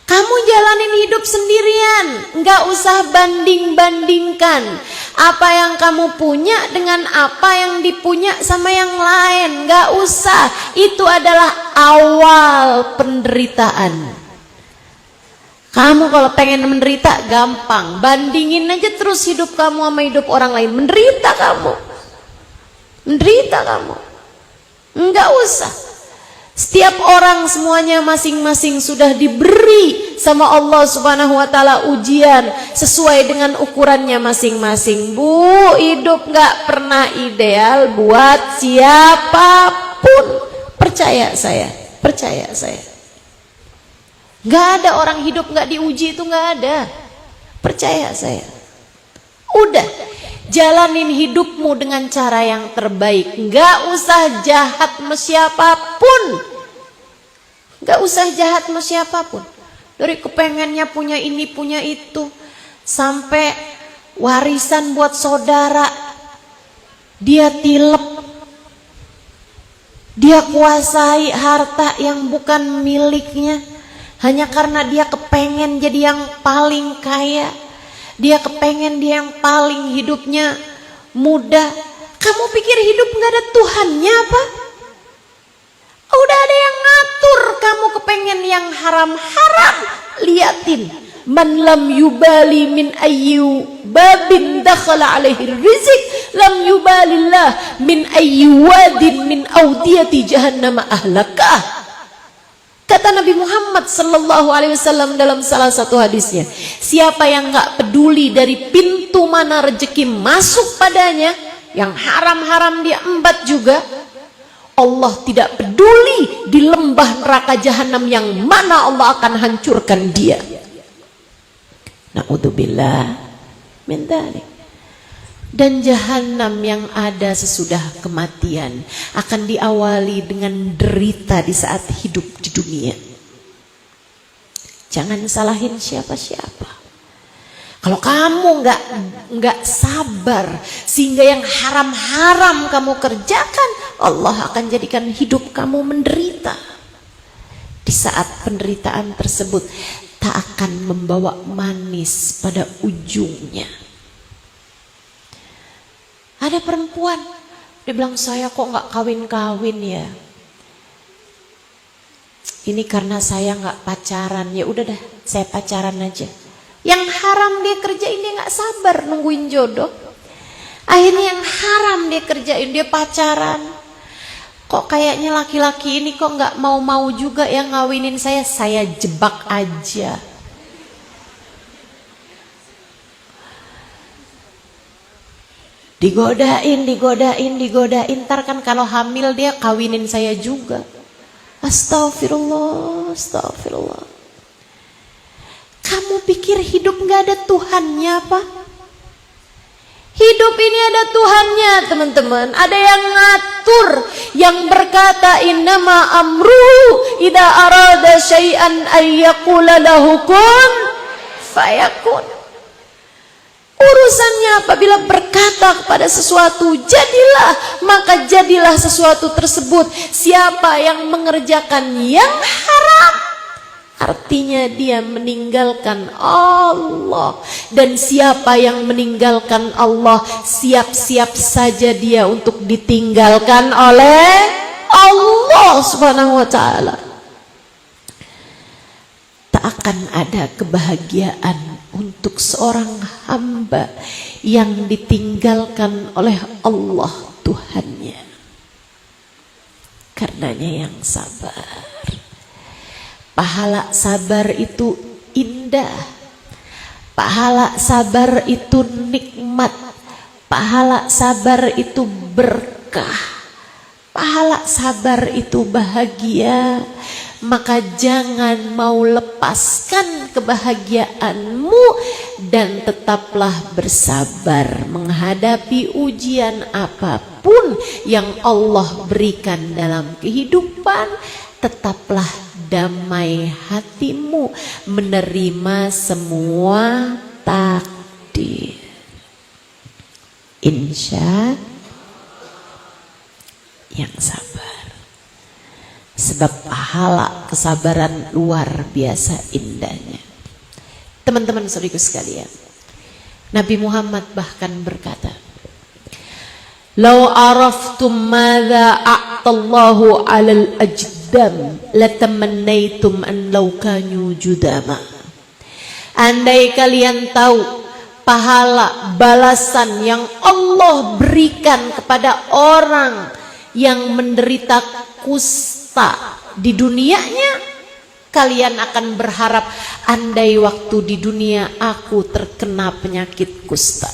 Kamu jalanin hidup sendirian, nggak usah banding-bandingkan apa yang kamu punya dengan apa yang dipunya sama yang lain. Nggak usah, itu adalah awal penderitaan. Kamu kalau pengen menderita gampang, bandingin aja terus hidup kamu sama hidup orang lain. Menderita kamu, nggak usah. Setiap orang semuanya masing-masing sudah diberi sama Allah Subhanahu wa taala ujian sesuai dengan ukurannya masing-masing. Bu, hidup gak pernah ideal buat siapapun. Percaya saya. Gak ada orang hidup gak diuji, itu gak ada. Percaya saya. Udah, jalanin hidupmu dengan cara yang terbaik. Gak usah jahat sama siapapun. Dari kepengennya punya ini, punya itu, sampai warisan buat saudara dia tilep. Dia kuasai harta yang bukan miliknya hanya karena dia kepengen jadi yang paling kaya. Dia kepengen dia yang paling hidupnya mudah. Kamu pikir hidup gak ada Tuhannya apa? Udah ada yang ngatur. Kamu kepengen yang haram-haram, liatin. Man lam yubali min ayyu babin dakhala alaihi rizq lam yubalillah min ayyu wadin min awdiyati jahannam ahlakah. Kata Nabi Muhammad sallallahu alaihi wasallam dalam salah satu hadisnya, siapa yang enggak peduli dari pintu mana rezeki masuk padanya, yang haram-haram dia embat juga, Allah tidak peduli di lembah neraka jahanam yang mana Allah akan hancurkan dia. Na'udzubillah min dzalik. Dan jahanam yang ada sesudah kematian akan diawali dengan derita di saat hidup di dunia. Jangan salahin siapa-siapa. Kalau kamu nggak sabar sehingga yang haram-haram kamu kerjakan, Allah akan jadikan hidup kamu menderita. Di saat penderitaan tersebut tak akan membawa manis pada ujungnya. Ada perempuan, dia bilang, saya kok nggak kawin-kawin ya. Ini karena saya nggak pacaran. Ya udah dah, saya pacaran aja. Yang haram dia kerjain, dia nggak sabar nungguin jodoh. Akhirnya yang haram dia kerjain, dia pacaran. Kok kayaknya laki-laki ini kok nggak mau juga yang ngawinin saya jebak aja. Digodain, ntar kan kalau hamil dia kawinin saya juga. Astagfirullah. Kamu pikir hidup gak ada Tuhannya apa? Hidup ini ada Tuhannya, teman-teman. Ada yang ngatur, yang berkata innama amruhu idza arada syai'an ayyaqula lahu kun fayakun. Urusannya apabila berkata kepada sesuatu jadilah, maka jadilah sesuatu tersebut. Siapa yang mengerjakan yang haram, artinya dia meninggalkan Allah. Dan siapa yang meninggalkan Allah, siap-siap saja dia untuk ditinggalkan oleh Allah Subhanahu wa ta'ala. Tak akan ada kebahagiaan untuk seorang hamba yang ditinggalkan oleh Allah Tuhannya. Karenanya yang sabar. Pahala sabar itu indah. Pahala sabar itu nikmat. Pahala sabar itu berkah. Pahala sabar itu bahagia. Maka jangan mau lepaskan kebahagiaanmu dan tetaplah bersabar menghadapi ujian apapun yang Allah berikan dalam kehidupan. Tetaplah damai hatimu menerima semua takdir. Insya yang sabar. Sebab pahala kesabaran luar biasa indahnya. Teman-teman saudaraku sekalian, Nabi Muhammad bahkan berkata, "Lau araftum madza a'tallahu 'alal ajdam latamannaitum an law kanu judama." Andai kalian tahu pahala balasan yang Allah berikan kepada orang yang menderita kusta di dunianya, kalian akan berharap andai waktu di dunia aku terkena penyakit kusta.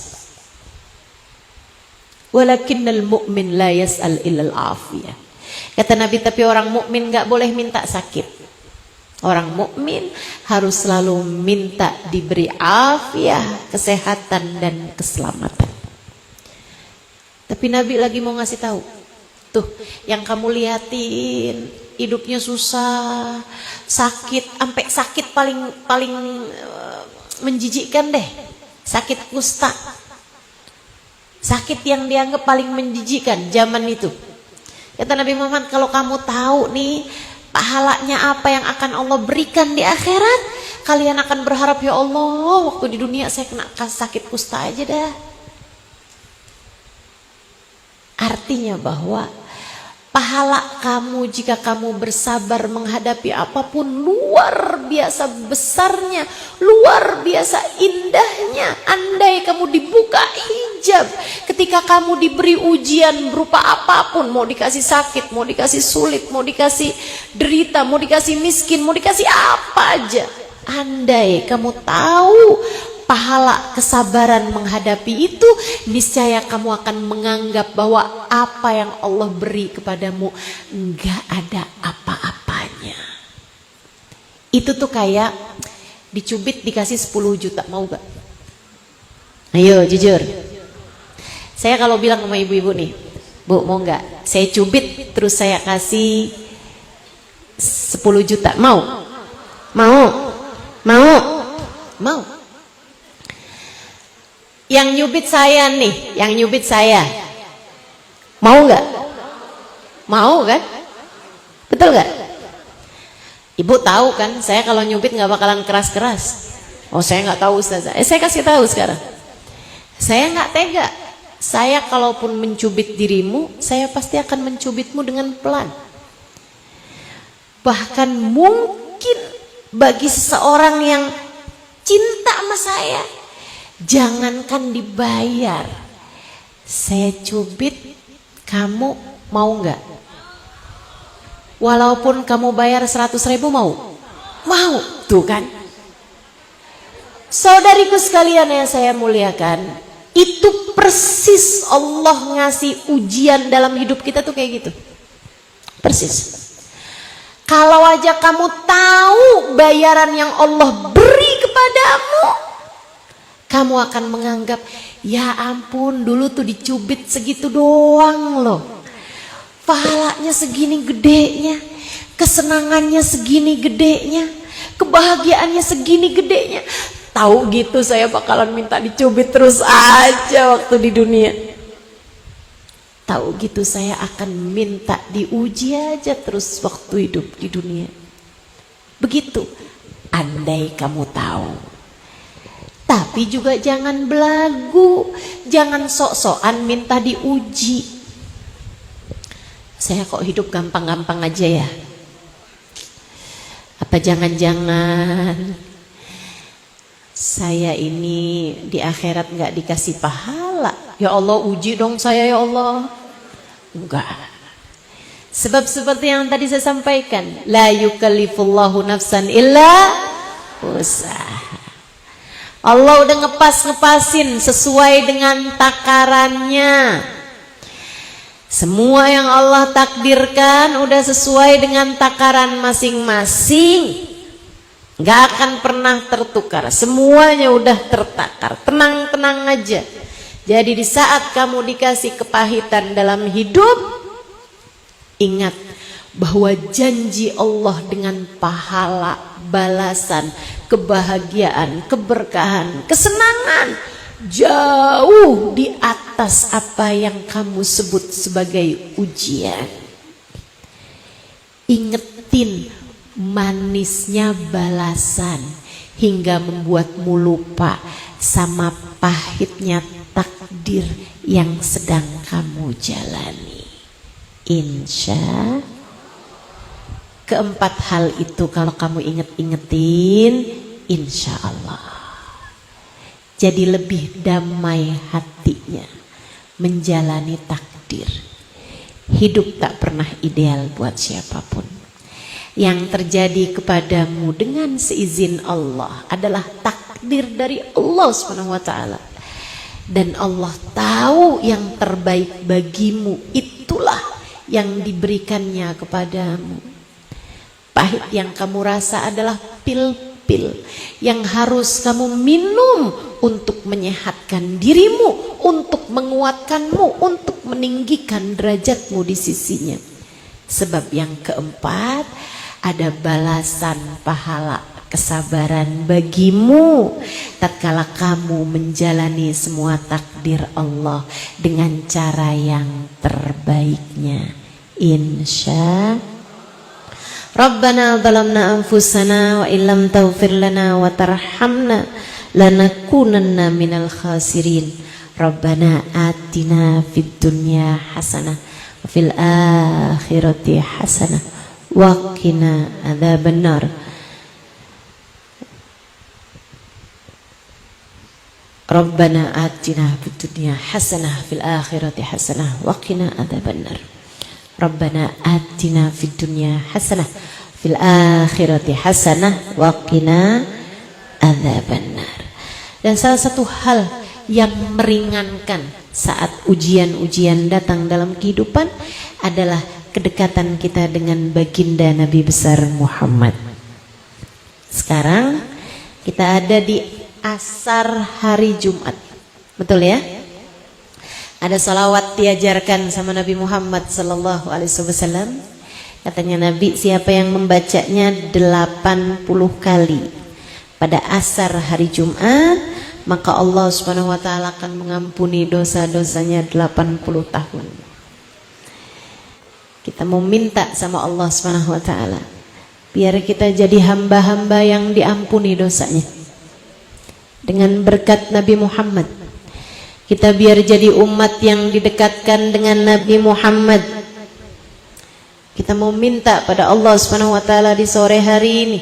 Walakinnal mu'min la yas'al illal afiyah. Kata Nabi, tapi orang mukmin enggak boleh minta sakit. Orang mukmin harus selalu minta diberi afiah, kesehatan dan keselamatan. Tapi Nabi lagi mau ngasih tahu, tuh yang kamu liatin hidupnya susah, sakit, sampai sakit paling menjijikkan deh, sakit kusta, sakit yang dianggap paling menjijikkan zaman itu. Kata Nabi Muhammad, kalau kamu tahu nih pahalanya apa yang akan Allah berikan di akhirat, kalian akan berharap, ya Allah, waktu di dunia saya kena sakit kusta aja dah. Artinya bahwa pahala kamu jika kamu bersabar menghadapi apapun luar biasa besarnya, luar biasa indahnya. Andai kamu dibuka hijab ketika kamu diberi ujian berupa apapun, mau dikasih sakit, mau dikasih sulit, mau dikasih derita, mau dikasih miskin, mau dikasih apa aja. Andai kamu tahu pahala kesabaran menghadapi itu, niscaya kamu akan menganggap bahwa apa yang Allah beri kepadamu enggak ada apa-apanya. Itu tuh kayak dicubit dikasih 10 juta, mau gak? Ayo jujur. Saya kalau bilang sama ibu-ibu nih, Bu mau gak saya cubit terus saya kasih 10 juta, mau? Mau? Mau? Mau? Yang nyubit saya nih, yang nyubit saya, mau nggak? Mau kan? Betul nggak? Ibu tahu kan, saya kalau nyubit nggak bakalan keras-keras. Oh saya nggak tahu Ustazah. Saya kasih tahu sekarang. Saya nggak tega. Saya kalaupun mencubit dirimu, saya pasti akan mencubitmu dengan pelan. Bahkan mungkin bagi seseorang yang cinta sama saya, jangankan dibayar, saya cubit kamu mau nggak? Walaupun kamu bayar 100.000 mau? Mau, tuh kan? Saudariku sekalian yang saya muliakan, itu persis Allah ngasih ujian dalam hidup kita tuh kayak gitu. Persis. Kalau aja kamu tahu bayaran yang Allah beri kepadamu, kamu akan menganggap, ya ampun dulu tuh dicubit segitu doang loh, pahalanya segini gedenya, kesenangannya segini gedenya, kebahagiaannya segini gedenya. Tahu gitu saya bakalan minta dicubit terus aja waktu di dunia. Tahu gitu saya akan minta diuji aja terus waktu hidup di dunia. Begitu, andai kamu tahu. Tapi juga jangan belagu, jangan sok-sokan minta diuji. Saya kok hidup gampang-gampang aja ya? Apa jangan-jangan saya ini di akhirat nggak dikasih pahala? Ya Allah, uji dong saya ya Allah. Enggak. Sebab seperti yang tadi saya sampaikan, la yukallifullahu nafsan illa wus'aha. Allah udah ngepasin sesuai dengan takarannya. Semua yang Allah takdirkan udah sesuai dengan takaran masing-masing. Gak akan pernah tertukar. Semuanya udah tertakar. Tenang-tenang aja. Jadi di saat kamu dikasih kepahitan dalam hidup, ingat bahwa janji Allah dengan pahala, balasan, kebahagiaan, keberkahan, kesenangan jauh di atas apa yang kamu sebut sebagai ujian. Ingetin manisnya balasan hingga membuatmu lupa sama pahitnya takdir yang sedang kamu jalani. Insya keempat hal itu kalau kamu inget-ingetin, insya Allah jadi lebih damai hatinya menjalani takdir. Hidup tak pernah ideal buat siapapun. Yang terjadi kepadamu dengan seizin Allah adalah takdir dari Allah SWT. Dan Allah tahu yang terbaik bagimu, itulah yang diberikannya kepadamu. Pahit yang kamu rasa adalah pil-pil yang harus kamu minum untuk menyehatkan dirimu, untuk menguatkanmu, untuk meninggikan derajatmu di sisinya. Sebab yang keempat, ada balasan pahala kesabaran bagimu tatkala kamu menjalani semua takdir Allah dengan cara yang terbaiknya. Insya Rabbana zalamna anfusana wa illam taghfir lana wa tarhamna lanakunanna minal khasirin. Rabbana atina fid dunya hasanah wa fil akhirati hasanah wa qina adzabannar. Rabbana atina fid dunya hasanah fil akhirati hasanah wa qina adzabannar. Rabbana atina fid dunya hasanah fil akhirati hasanah wa qina adzabannar. Dan salah satu hal yang meringankan saat ujian-ujian datang dalam kehidupan adalah kedekatan kita dengan baginda Nabi besar Muhammad. Sekarang kita ada di asar hari Jumat, betul ya? Ada salawat diajarkan sama Nabi Muhammad sallallahu alaihi wasallam. Katanya Nabi, siapa yang membacanya 80 kali pada asar hari Jumat, maka Allah Subhanahu wa taala akan mengampuni dosa-dosanya 80 tahun. Kita mau minta sama Allah Subhanahu wa taala biar kita jadi hamba-hamba yang diampuni dosanya. Dengan berkat Nabi Muhammad, kita biar jadi umat yang didekatkan dengan Nabi Muhammad. Kita mau minta pada Allah Subhanahu wa taala di sore hari ini,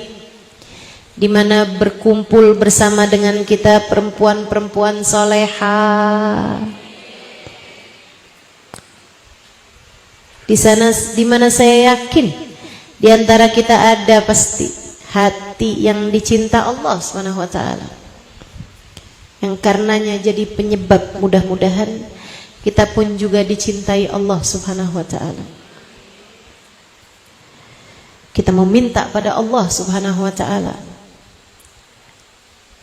di mana berkumpul bersama dengan kita perempuan-perempuan solehah. Di sana, di mana saya yakin di antara kita ada pasti hati yang dicinta Allah Subhanahu wa taala, yang karenanya jadi penyebab mudah-mudahan kita pun juga dicintai Allah Subhanahu wa taala. Kita meminta pada Allah Subhanahu wa taala,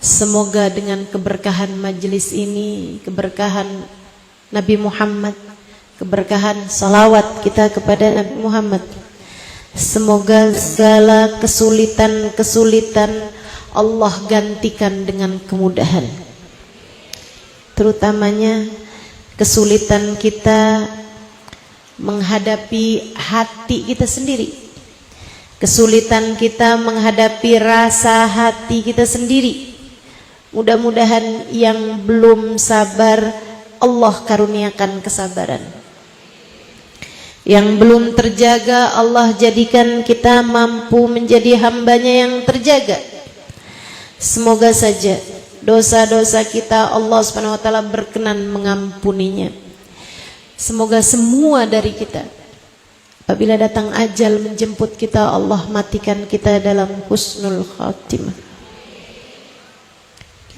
semoga dengan keberkahan majelis ini, keberkahan Nabi Muhammad, keberkahan salawat kita kepada Nabi Muhammad, semoga segala kesulitan-kesulitan Allah gantikan dengan kemudahan. Terutamanya kesulitan kita menghadapi hati kita sendiri, kesulitan kita menghadapi rasa hati kita sendiri. Mudah-mudahan yang belum sabar Allah karuniakan kesabaran, yang belum terjaga Allah jadikan kita mampu menjadi hambanya yang terjaga. Semoga saja dosa-dosa kita Allah Subhanahu wa taala berkenan mengampuninya. Semoga semua dari kita apabila datang ajal menjemput kita, Allah matikan kita dalam husnul khatimah.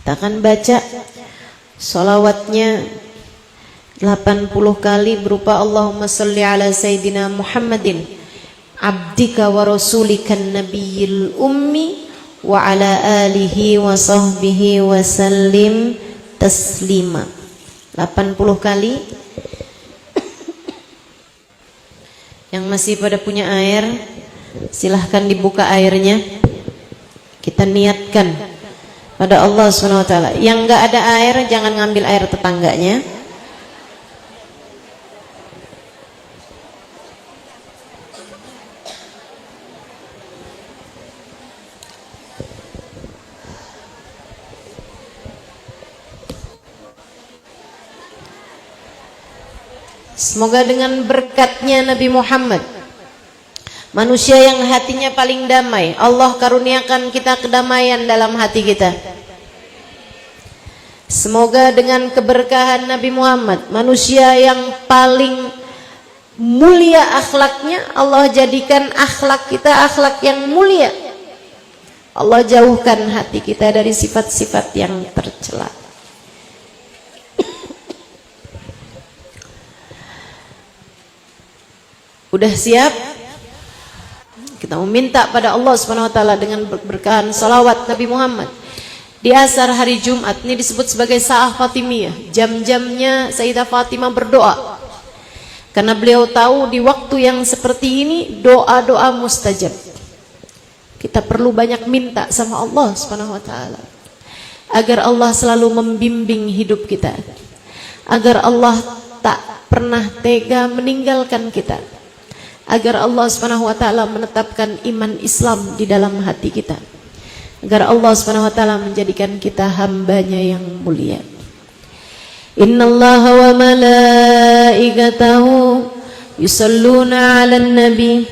Kita akan baca salawatnya 80 kali berupa Allahumma salli ala Sayyidina Muhammadin abdika wa rasulikan nabiyil ummi wa ala alihi wa sahbihi wa sallim taslima. 80 kali. Yang masih pada punya air, silahkan dibuka airnya. Kita niatkan pada Allah SWT. Yang enggak ada air, jangan ngambil air tetangganya. Semoga dengan berkatnya Nabi Muhammad, manusia yang hatinya paling damai, Allah karuniakan kita kedamaian dalam hati kita. Semoga dengan keberkahan Nabi Muhammad, manusia yang paling mulia akhlaknya, Allah jadikan akhlak kita akhlak yang mulia. Allah jauhkan hati kita dari sifat-sifat yang tercela. Udah siap? Kita meminta pada Allah Subhanahu wa taala dengan berkahan salawat Nabi Muhammad. Di asar hari Jumat ini disebut sebagai Sa'ah Fatimiyah. Jam-jamnya Sayyidah Fatimah berdoa. Karena beliau tahu di waktu yang seperti ini doa-doa mustajab. Kita perlu banyak minta sama Allah Subhanahu wa taala agar Allah selalu membimbing hidup kita. Agar Allah tak pernah tega meninggalkan kita. Agar Allah Subhanahu wa taala menetapkan iman Islam di dalam hati kita. Agar Allah Subhanahu wa taala menjadikan kita hambanya yang mulia. Innallaha wa malaikatahu yusalluna 'alan nabi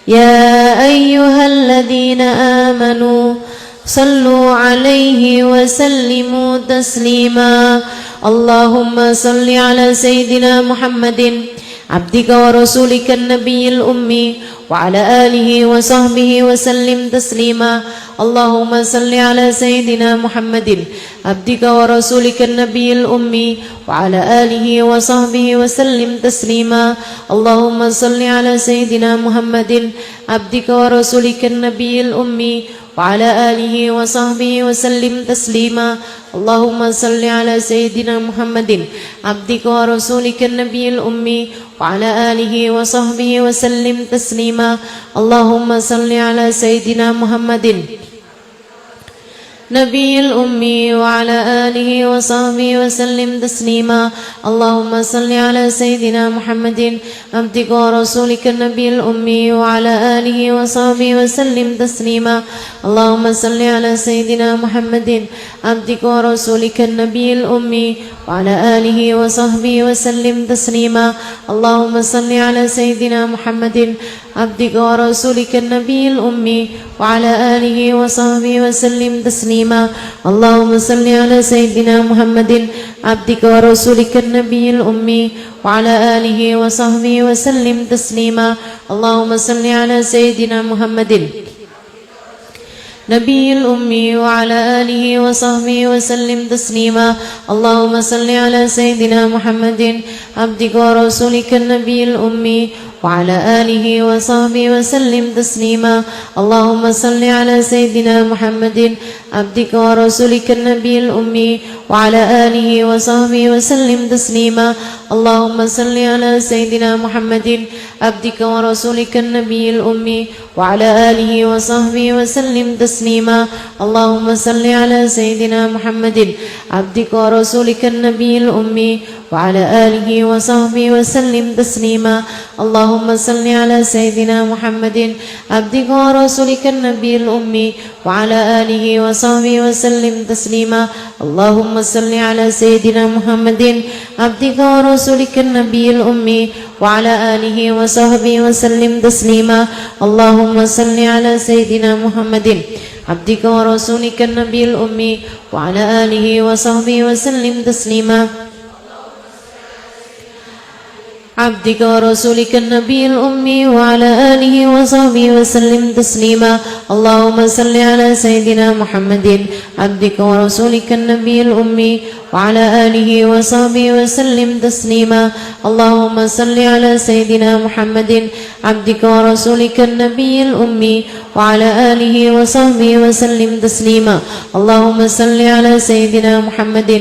ya ayyuhalladzina amanu sallu 'alaihi wa sallimu taslima. Allahumma salli 'ala sayyidina Muhammadin abdika wa rasulika an-nabiyil ummi wa 'ala alihi wa sahbihi wa sallim taslima. Allahumma salli 'ala sayyidina Muhammadin abdika wa rasulika an-nabiyil ummi wa 'ala alihi wa sahbihi wa sallim taslima. Allahumma salli 'ala sayyidina Muhammadin abdika wa rasulika an-nabiyil ummi wa 'ala alihi wa sahbihi wa sallim taslima. Allahumma salli 'ala sayyidina Muhammadin abdika wa rasulika an-nabiyil ummi wa 'ala alihi wa sahbihi wa sallim taslima. Allahumma salli 'ala sayyidina Muhammadin نبي الأمي وعلى آله وصحبه وسلم تسليما. اللهم صل على سيدنا محمد عبدك ورسولك النبي الأمي وعلى آله وصحبه وسلم تسليما. اللهم صل على سيدنا محمد عبدك ورسولك النبي الأمي وعلى آله وصحبه وسلم تسليما. اللهم صل على سيدنا محمد عبدك ورسولك النبي الأمي وعلى آله وصحبه وسلم تسليما. اللهم صل على سيدنا محمد عبدك ورسولك النبي الأمي وعلى آله وصحبه وسلم تسليما. اللهم صل على سيدنا محمد نبي الأمي وعلى آله وصحبه وسلم تسليما. اللهم صل على سيدنا محمد عبدك ورسولك النبي الأمي وعلى آله وصحبه وسلم تسليما. اللهم صل على سيدنا محمد عبدك ورسولك النبي الأمي وعلى آله وصحبه وسلم تسليما. اللهم صل على سيدنا محمد عبدك ورسولك النبي الأمي وعلى آله وصحبه وسلم تسليما. اللهم صل على سيدنا محمد عبدك ورسولك النبي الأمي وعلى آله وصحبه وسلم تسليما. اللهم صل على سيدنا محمد عبدك ورسولك النبي الأمي وعلى آله وصحبه وسلم تسليما. اللهم صل على سيدنا محمد عبدك ورسولك النبي الأمي وعلى آله وصحبه وسلم تسليما. اللهم صل على سيدنا محمد عبدك ورسولك النبي الأمي وعلى آله وصحبه وسلم تسليما. عبدك ورسولك النبي الأمي وعلى آله وصحبه وسلم تسليما. اللهم صل على سيدنا محمد عبدك ورسولك النبي الأمي وعلى آله وصحبه وسلم تسليما. اللهم صل على سيدنا محمد عبدك ورسولك النبي الأمي وعلى آله وصحبه وسلم تسليما. اللهم صل على سيدنا محمد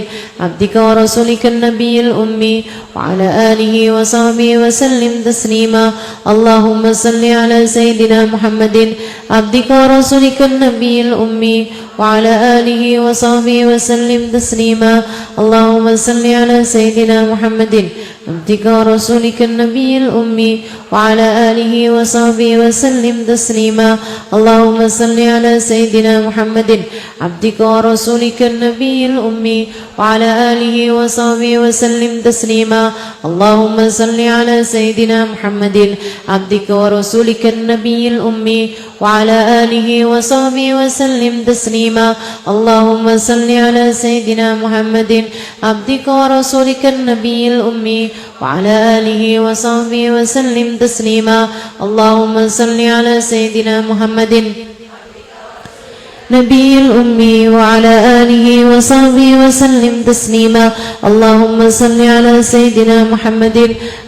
عبدك ورسولك النبي الأمي وعلى آله وصحبه وسلم تسليما. اللهم صل على سيدنا محمد عبدك ورسولك النبي الأمي وعلى آله وصحبه وسلم تسليما. اللهم صل على سيدنا محمد عبدك ورسولك النبي الأمي وعلى آله وصحبه وسلم تسليما اللهم صل على سيدنا محمد عبدك ورسولك النبي الأمي وعلى آله وصحبه وسلم تسليما اللهم صل على سيدنا محمد عبدك ورسولك النبي الأمي وعلى آله وصحبه وسلم تسليما اللهم صل على سيدنا محمد عبدك ورسولك النبي الأمي وعلى آله وصحبه وسلم تسليما اللهم صل على سيدنا محمد نبي الأمي وعلى آله وصحبه وسلم تسليما اللهم صل على سيدنا محمد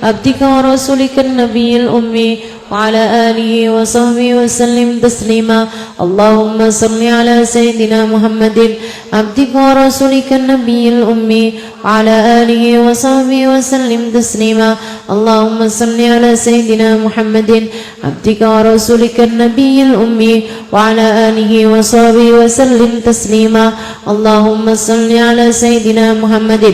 عبدك ورسولك النبي الأمي وعلى آله وصحبه وسلم تسليما اللهم صل على سيدنا محمد عبدك ورسولك النبي الأمي وعلى آله وصحبه وسلم تسليما اللهم صل على سيدنا محمد عبدك ورسولك النبي الأمي وعلى آله وصحبه وسلم تسليما اللهم صل على سيدنا محمد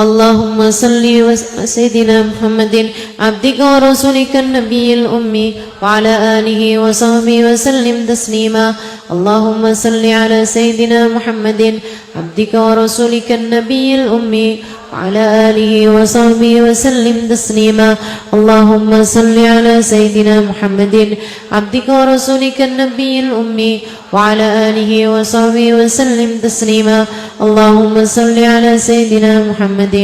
اللهم صل على سيدنا محمد عبدك ورسولك النبي الأمي وعلى آله وصحبه وسلم تسليما اللهم صل على سيدنا محمد عبدك ورسولك النبي الأمي وعلى آله وصحبه وسلم تسليما اللهم صل على سيدنا محمد عبدك ورسولك النبي الأمي وعلى آله وصحبه وسلم تسليما اللهم صل على سيدنا محمد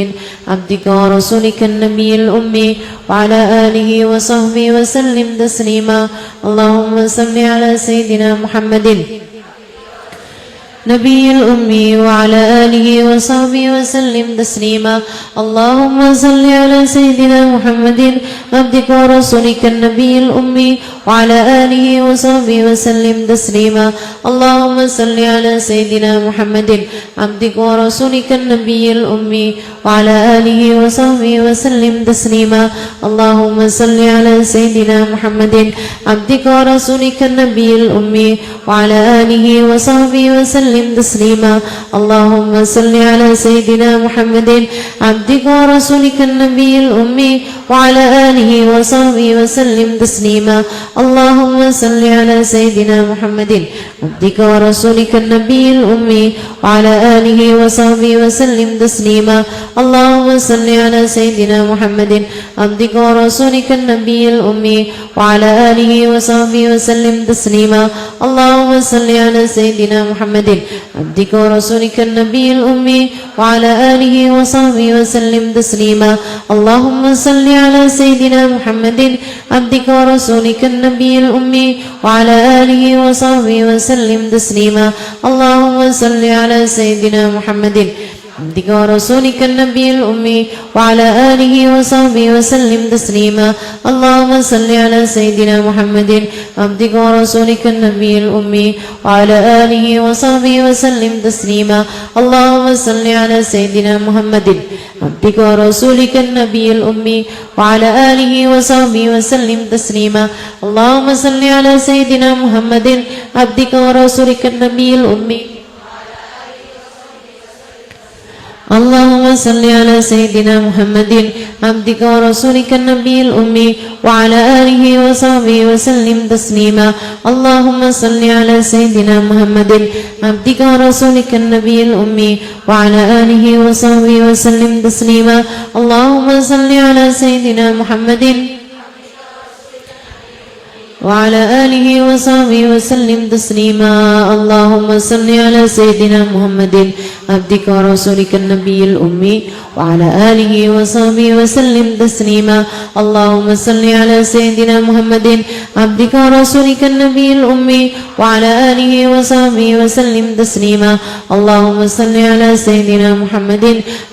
عبدك ورسولك النبي الأمي وعلى آله وصحبه وسلم تسليما اللهم صل على سيدنا محمد نبي الأمي وعلى آله وصحبه وسلم تسليما اللهم صل على سيدنا محمد عبدك ورسولك النبي الأمي وعلى آله وصحبه وسلم تسليما اللهم صل على سيدنا محمد عبدك ورسولك النبي الأمي وعلى آله وصحبه وسلم تسليما اللهم صل على سيدنا محمد عبدك ورسولك النبي الأمي وعلى آله وصحبه وسلم تسليما اللهم صل على سيدنا محمد عبدك ورسولك النبي الأمي وعلى آله وصحبه وسلم تسليما اللهم صل على سيدنا محمد عبدك ورسولك النبي الأمي وعلى آله وصحبه وسلم تسليما اللهم صل على سيدنا محمد عبدك ورسولك النبي الأمي وعلى آله وصحبه وسلم تسليما اللهم صل على سيدنا محمد عبدك ورسولك النبي الأمي وعلى آله وصحبه وسلم تسليما اللهم صل على سيدنا محمد عبدك ورسولك النبي الأمي وعلى آله وصحبه وسلم تسليما اللهم صل على سيدنا محمد عبدك ورسولك النبي الأمي وعلى آله وصحبه وسلم تسليما اللهم صل على سيدنا محمد عبدك ورسولك النبي الأمي وعلى آله وصحبه وسلم تسليما اللهم صل على سيدنا محمد عبدك ورسولك النبي الأمي وعلى آله وصحبه وسلم تسليما اللهم صل على سيدنا محمد عبدك ورسولك النبي الأمي اللهم صل على سيدنا محمد عبدك ورسولك النبي الأمي وعلى آله وصحبه وسلم تسليما اللهم صل على سيدنا محمد عبدك ورسولك النبي الأمي وعلى آله وصحبه وسلم تسليما اللهم صل على سيدنا محمد وعلى آله وصحبه وسلم تسليما اللهم صل على سيدنا محمد عبدك ورسولك النبي الأمي وعلى آله وصحبه وسلم تسليما اللهم صل على سيدنا محمد عبدك ورسولك النبي الأمي وعلى آله وصحبه وسلم تسليما اللهم صل على سيدنا محمد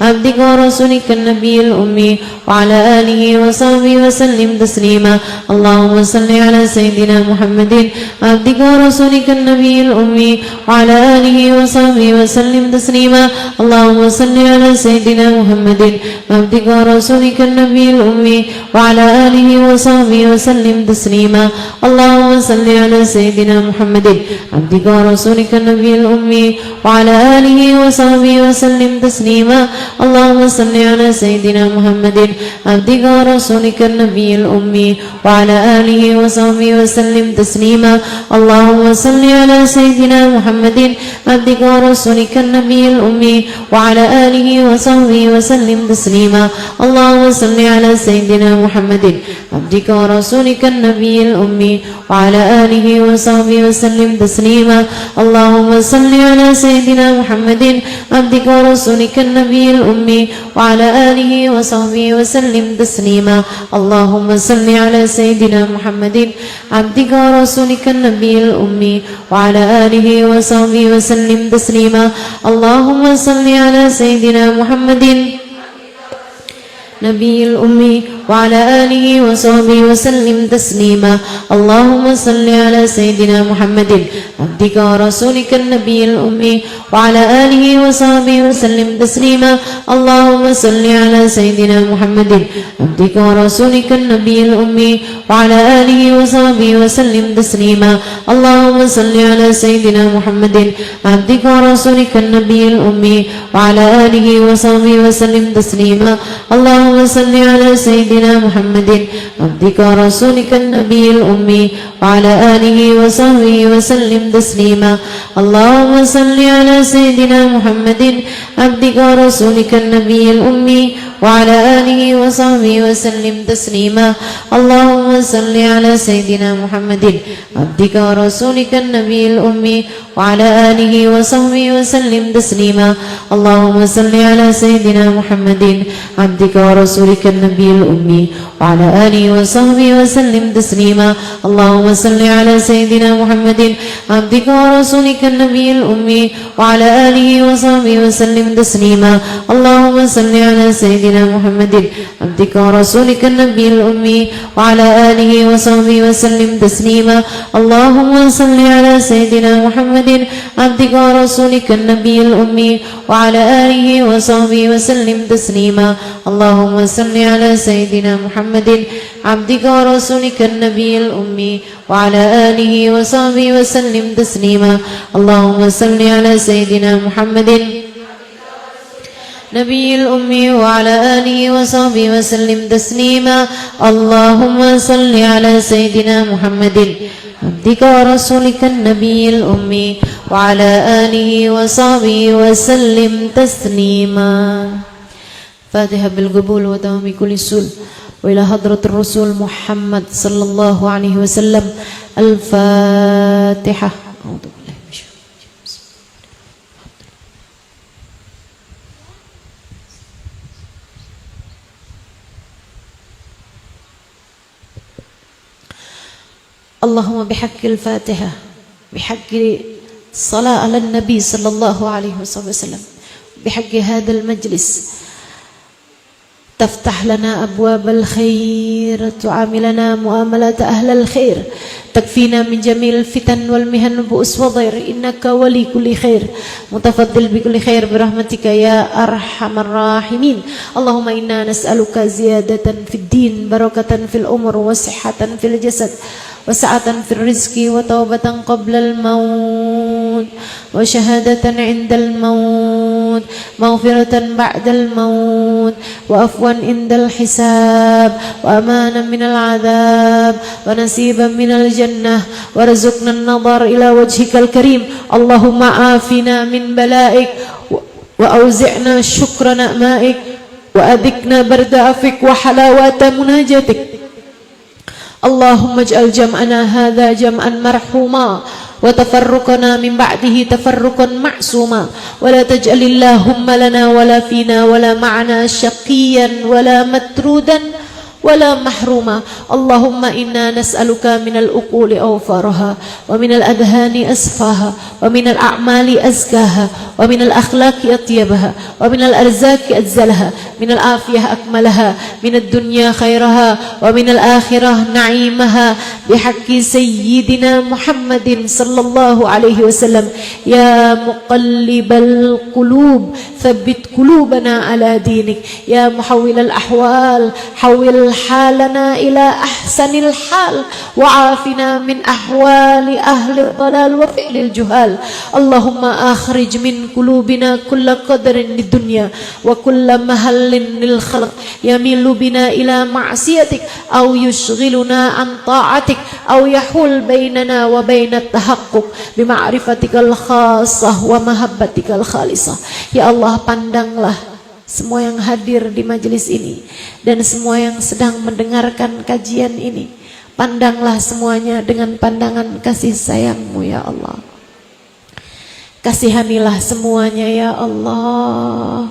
عبدك ورسولك النبي الأمي وعلى آله وصحبه وسلم تسليما اللهم صل على سيدنا محمد عبدك ورسولك النبي الأمي وعلى آله وصحبه وسلم تسليما اللهم صل على سيدنا محمد عبدك ورسولك النبي الأمي وعلى آله وصحبه وسلم تسليما اللهم صل على سيدنا محمد عبدك ورسولك النبي الأمي وعلى آله وصحبه وسلم تسليما اللهم صل على سيدنا محمد عبدك ورسولك النبي الأمي وعلى آله وصحبه وسلم تسليما اللهم صل على سيدنا محمد عبدك ورسولك النبي الأمي وعلى آله وصحبه وسلم تسليما اللهم صل على سيدنا محمد عبدك ورسولك النبي الأمي وعلى آله وصحبه وسلم تسليما اللهم صل على سيدنا محمد عبدك ورسولك النبي الأمي وعلى آله وصحبه وسلم تسليما اللهم صل على سيدنا محمد عبدك ورسولك النبي الأمي وعلى آله وصحبه وسلم تسليما اللهم صل على سيدنا محمد نبي الأمي وعلى آله وصحبه وسلم تسليما اللهم صل على سيدنا محمد عبدك ورسولك النبي الأمي وعلى آله وصحبه وسلم تسليما اللهم صل على سيدنا محمد عبدك ورسولك النبي الأمي وعلى آله وصحبه وسلم تسليما اللهم صل على سيدنا محمد عبدك ورسولك النبي الأمي وعلى آله وصحبه وسلم تسليما اللهم صل على سيدنا محمد عبدك ورسولك النبي الأمي وعلى آله وصحبه وسلم تسليما اللهم صل على سيدنا محمد عبدك ورسولك النبي الأمي وعلى آله وصحبه وسلم تسليما اللهم صل على سيدنا محمد عبدك ورسولك النبي الأمي وعلى آله وصحبه وسلم تسليما اللهم صل على سيدنا محمد عبدك ورسولك النبي الأمي وعلى آله وصحبه وسلم تسليما اللهم صل على سيدنا محمد عبدك ورسولك النبي الأمي وعلى آله وصحبه وسلم تسليما اللهم صل على سيدنا محمد عبدك ورسولك النبي الأمي وعلى آله وصحبه وسلم تسليما اللهم صل على سيدنا محمد عبدك ورسولك النبي الأمي وعلى آله وصحبه وسلم تسليما اللهم صل على سيدنا محمد عبدك ورسولك النبي الأمي وعلى آله وصحبه وسلم تسليما اللهم صل على سيدنا محمد نبي الأمي وعلى آله وصحبه وسلم تسليما اللهم صل على سيدنا محمد عبدك ورسولك النبي الأمي وعلى آله وصحبه وسلم تسليما فاتحة بالقبول وتمام كل سول وإلى حضرة الرسول محمد صلى الله عليه وسلم الفاتحة اللهم بحق الفاتحة بحق الصلاة على النبي صلى الله عليه وسلم بحق هذا المجلس تفتح لنا أبواب الخير تعاملنا معاملة أهل الخير تكفينا من جميع الفتن والمهن والبؤس والضير إنك ولي كل خير متفضل بكل خير برحمتك يا أرحم الراحمين اللهم إنا نسألك زيادة في الدين بركة في الأمر وصحة في الجسد وسعة في الرزق وتوبة قبل الموت وشهادة عند الموت مغفرة بعد الموت وعفوا عند الحساب وأمانا من العذاب ونسيبا من الجنة وارزقنا النظر إلى وجهك الكريم اللهم عافنا من بلائك وأوزعنا شكر نعمائك وأذقنا برد عفوك وحلاوة مناجاتك اللهم اجعل جمعنا هذا جمعا مرحوما وتفرقنا من بعده تفرقا معصوما ولا تجعل اللهم لنا ولا فينا ولا معنا شقيا ولا مترودا ولا محروما اللهم إنا نسألك من الأقول أوفارها ومن الأذهان أسفاها ومن الأعمال أزكاها ومن الأخلاق أطيبها ومن الأرزاق أجزلها من العافية أكملها من الدنيا خيرها ومن الآخرة نعيمها بحق سيدنا محمد صلى الله عليه وسلم يا مقلب القلوب ثبت قلوبنا على دينك يا محول الأحوال حول halana ila ahsanil hal wa afina min ahwali ahli dhalal wa fi'lil juhal. Allahumma akhrij min qulubina kulla qadrin lid dunya wa kulla mahallin lil khalq yamilu bina ila ma'siyatik aw yushghiluna an ta'atik aw yahul bainana wa bainat tahaqquq bi ma'rifatikal khassah wa mahabbatikal khalisah. Ya Allah, pandanglah semua yang hadir di majelis ini dan semua yang sedang mendengarkan kajian ini. Pandanglah semuanya dengan pandangan kasih sayang-Mu ya Allah. Kasihanilah semuanya ya Allah.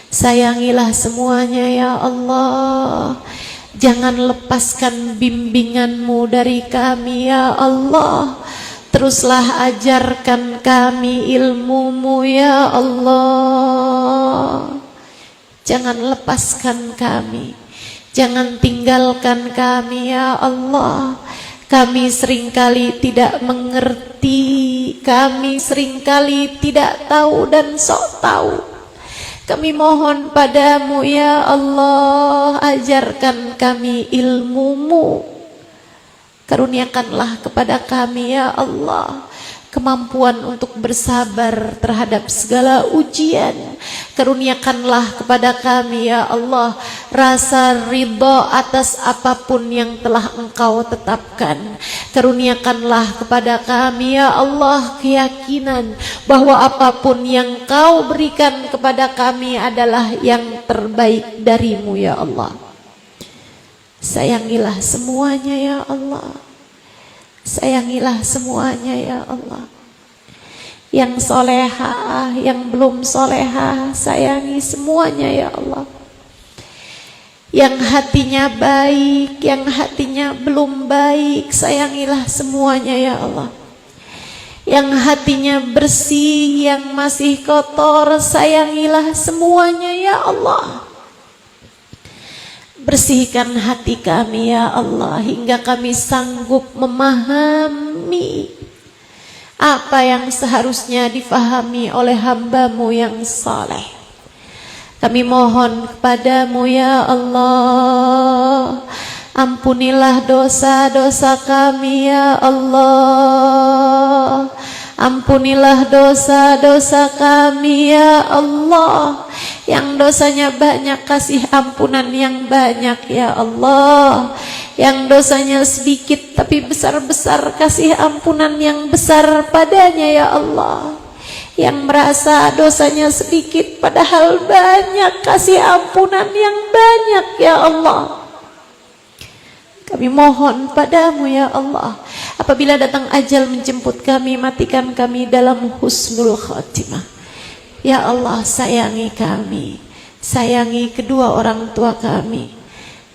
Sayangilah semuanya ya Allah. Jangan lepaskan bimbingan-Mu dari kami ya Allah. Teruslah ajarkan kami ilmu-Mu ya Allah. Jangan lepaskan kami, jangan tinggalkan kami ya Allah. Kami seringkali tidak mengerti, kami seringkali tidak tahu dan sok tahu. Kami mohon padamu ya Allah, ajarkan kami ilmu-Mu. Karuniakanlah kepada kami ya Allah kemampuan untuk bersabar terhadap segala ujian. Karuniakanlah kepada kami ya Allah rasa ridha atas apapun yang telah Engkau tetapkan. Karuniakanlah kepada kami ya Allah keyakinan bahwa apapun yang Kau berikan kepada kami adalah yang terbaik dari-Mu ya Allah. Sayangilah semuanya ya Allah. Sayangilah semuanya ya Allah. Yang solehah, yang belum solehah, sayangi semuanya ya Allah. Yang hatinya baik, yang hatinya belum baik, sayangilah semuanya ya Allah. Yang hatinya bersih, yang masih kotor, sayangilah semuanya ya Allah. Bersihkan hati kami ya Allah hingga kami sanggup memahami apa yang seharusnya difahami oleh hamba-Mu yang saleh. Kami mohon kepadamu ya Allah, ampunilah dosa-dosa kami ya Allah. Ampunilah dosa-dosa kami ya Allah. Yang dosanya banyak, kasih ampunan yang banyak ya Allah. Yang dosanya sedikit tapi besar-besar, kasih ampunan yang besar padanya ya Allah. Yang merasa dosanya sedikit padahal banyak, kasih ampunan yang banyak ya Allah. Kami mohon padamu ya Allah, apabila datang ajal menjemput kami, matikan kami dalam husnul khatimah. Ya Allah, sayangi kami, sayangi kedua orang tua kami,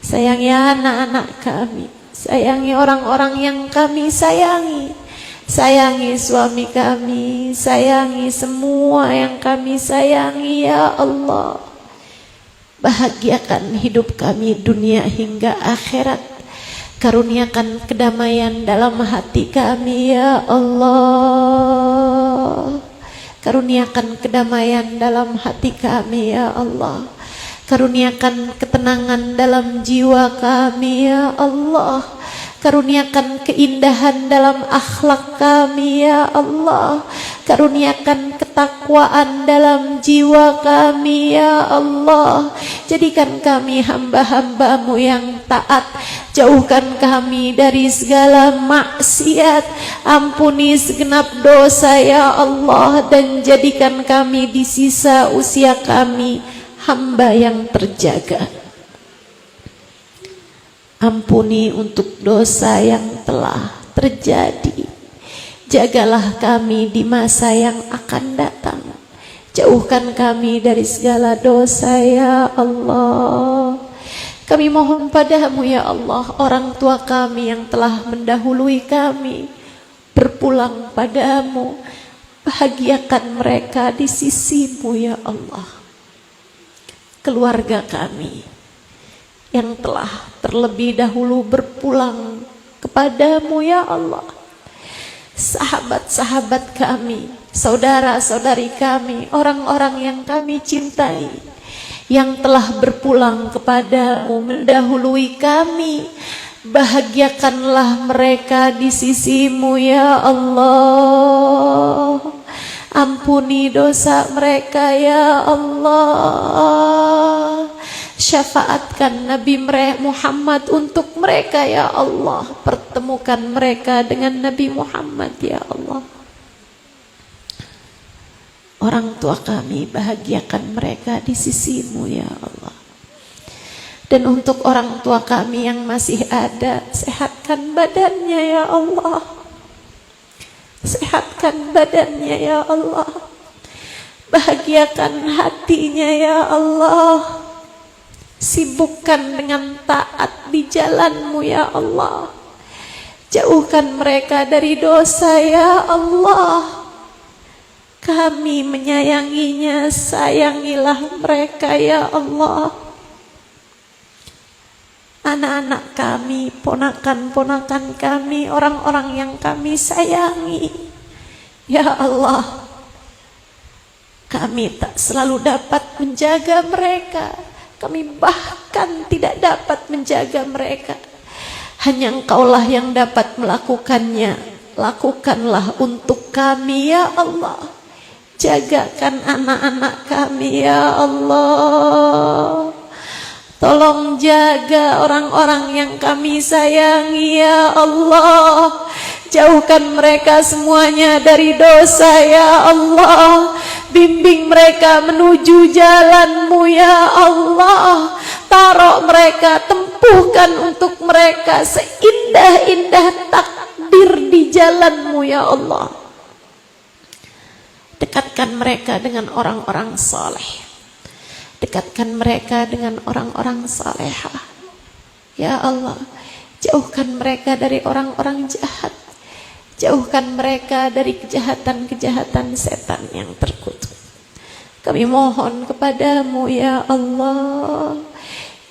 sayangi anak-anak kami, sayangi orang-orang yang kami sayangi, sayangi suami kami, sayangi semua yang kami sayangi ya Allah. Bahagiakan hidup kami dunia hingga akhirat. Karuniakan kedamaian dalam hati kami ya Allah. Karuniakan kedamaian dalam hati kami ya Allah. Karuniakan ketenangan dalam jiwa kami ya Allah. Karuniakan keindahan dalam akhlak kami ya Allah. Karuniakan ketakwaan dalam jiwa kami ya Allah. Jadikan kami hamba-hamba-Mu yang taat. Jauhkan kami dari segala maksiat. Ampuni segenap dosa ya Allah. Dan jadikan kami di sisa usia kami hamba yang terjaga. Ampuni untuk dosa yang telah terjadi. Jagalah kami di masa yang akan datang. Jauhkan kami dari segala dosa ya Allah. Kami mohon padamu ya Allah, orang tua kami yang telah mendahului kami berpulang padamu. Bahagiakan mereka di sisi-Mu ya Allah. Keluarga kami yang telah terlebih dahulu berpulang kepadamu ya Allah. Sahabat-sahabat kami, saudara-saudari kami, orang-orang yang kami cintai, yang telah berpulang kepadamu mendahului kami, bahagiakanlah mereka di sisimu ya Allah. Ampuni dosa mereka ya Allah. Syafaatkan Nabi Muhammad untuk mereka ya Allah. Pertemukan mereka dengan Nabi Muhammad ya Allah. Orang tua kami, bahagiakan mereka di sisimu ya Allah. Dan untuk orang tua kami yang masih ada, sehatkan badannya ya Allah. Sehatkan badannya ya Allah. Bahagiakan hatinya ya Allah. Sibukkan dengan taat di jalanmu ya Allah. Jauhkan mereka dari dosa ya Allah. Kami menyayanginya, sayangilah mereka ya Allah. Anak-anak kami, ponakan-ponakan kami, orang-orang yang kami sayangi ya Allah. Kami tak selalu dapat menjaga mereka. Kami bahkan tidak dapat menjaga mereka. Hanya Engkaulah yang dapat melakukannya. Lakukanlah untuk kami ya Allah. Jagakan anak-anak kami ya Allah. Tolong jaga orang-orang yang kami sayangi ya Allah. Jauhkan mereka semuanya dari dosa ya Allah. Bimbing mereka menuju jalanmu ya Allah. Taruh mereka, tempuhkan untuk mereka seindah-indah takdir di jalanmu ya Allah. Dekatkan mereka dengan orang-orang saleh. Dekatkan mereka dengan orang-orang salehah ya Allah. Jauhkan mereka dari orang-orang jahat. Jauhkan mereka dari kejahatan-kejahatan setan yang terkutuk. Kami mohon kepadamu ya Allah.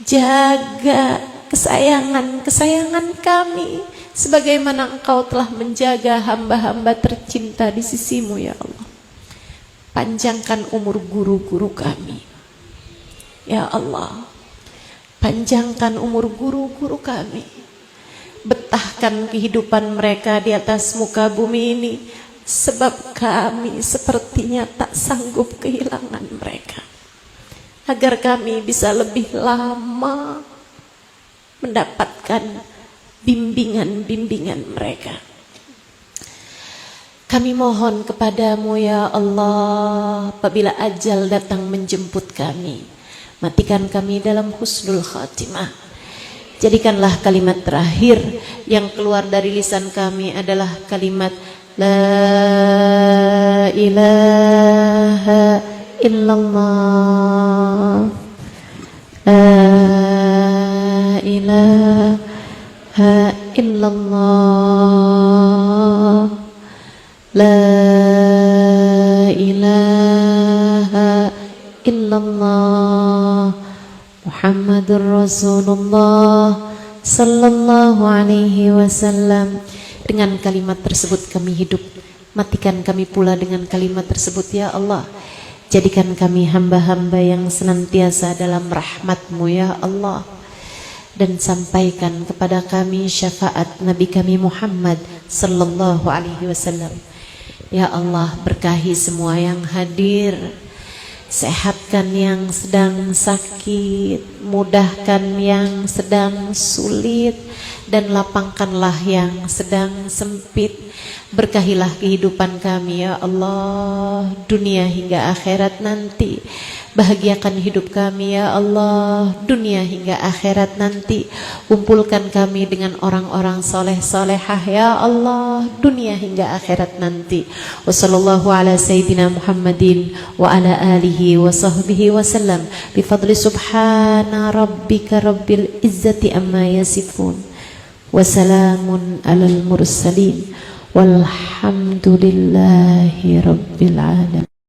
Jaga kesayangan-kesayangan kami sebagaimana Engkau telah menjaga hamba-hamba tercinta di sisimu ya Allah. Panjangkan umur guru-guru kami ya Allah. Panjangkan umur guru-guru kami. Betahkan kehidupan mereka di atas muka bumi ini, sebab kami sepertinya tak sanggup kehilangan mereka. Agar kami bisa lebih lama mendapatkan bimbingan-bimbingan mereka. Kami mohon kepadamu ya Allah, apabila ajal datang menjemput kami, matikan kami dalam husnul khatimah. Jadikanlah kalimat terakhir yang keluar dari lisan kami adalah kalimat La ilaha illallah. La ilaha illallah. La ilaha illallah. Muhammadur Rasulullah sallallahu alaihi wasallam. Dengan kalimat tersebut kami hidup. Matikan kami pula dengan kalimat tersebut ya Allah. Jadikan kami hamba-hamba yang senantiasa dalam rahmat-Mu ya Allah. Dan sampaikan kepada kami syafaat Nabi kami Muhammad sallallahu alaihi wasallam. Ya Allah, berkahi semua yang hadir. Sehatkan yang sedang sakit, mudahkan yang sedang sulit, dan lapangkanlah yang sedang sempit. Berkahilah kehidupan kami ya Allah, dunia hingga akhirat nanti. Bahagiakan hidup kami ya Allah, dunia hingga akhirat nanti. Kumpulkan kami dengan orang-orang soleh-solehah ya Allah, dunia hingga akhirat nanti. Wassallallahu ala sayyidina Muhammadin wa ala alihi wa sahbihi wasallam. Bifadli subhana rabbika rabbil izzati amma yasifun. Wassalamun alal mursalin. Walhamdulillahi rabbil alamin.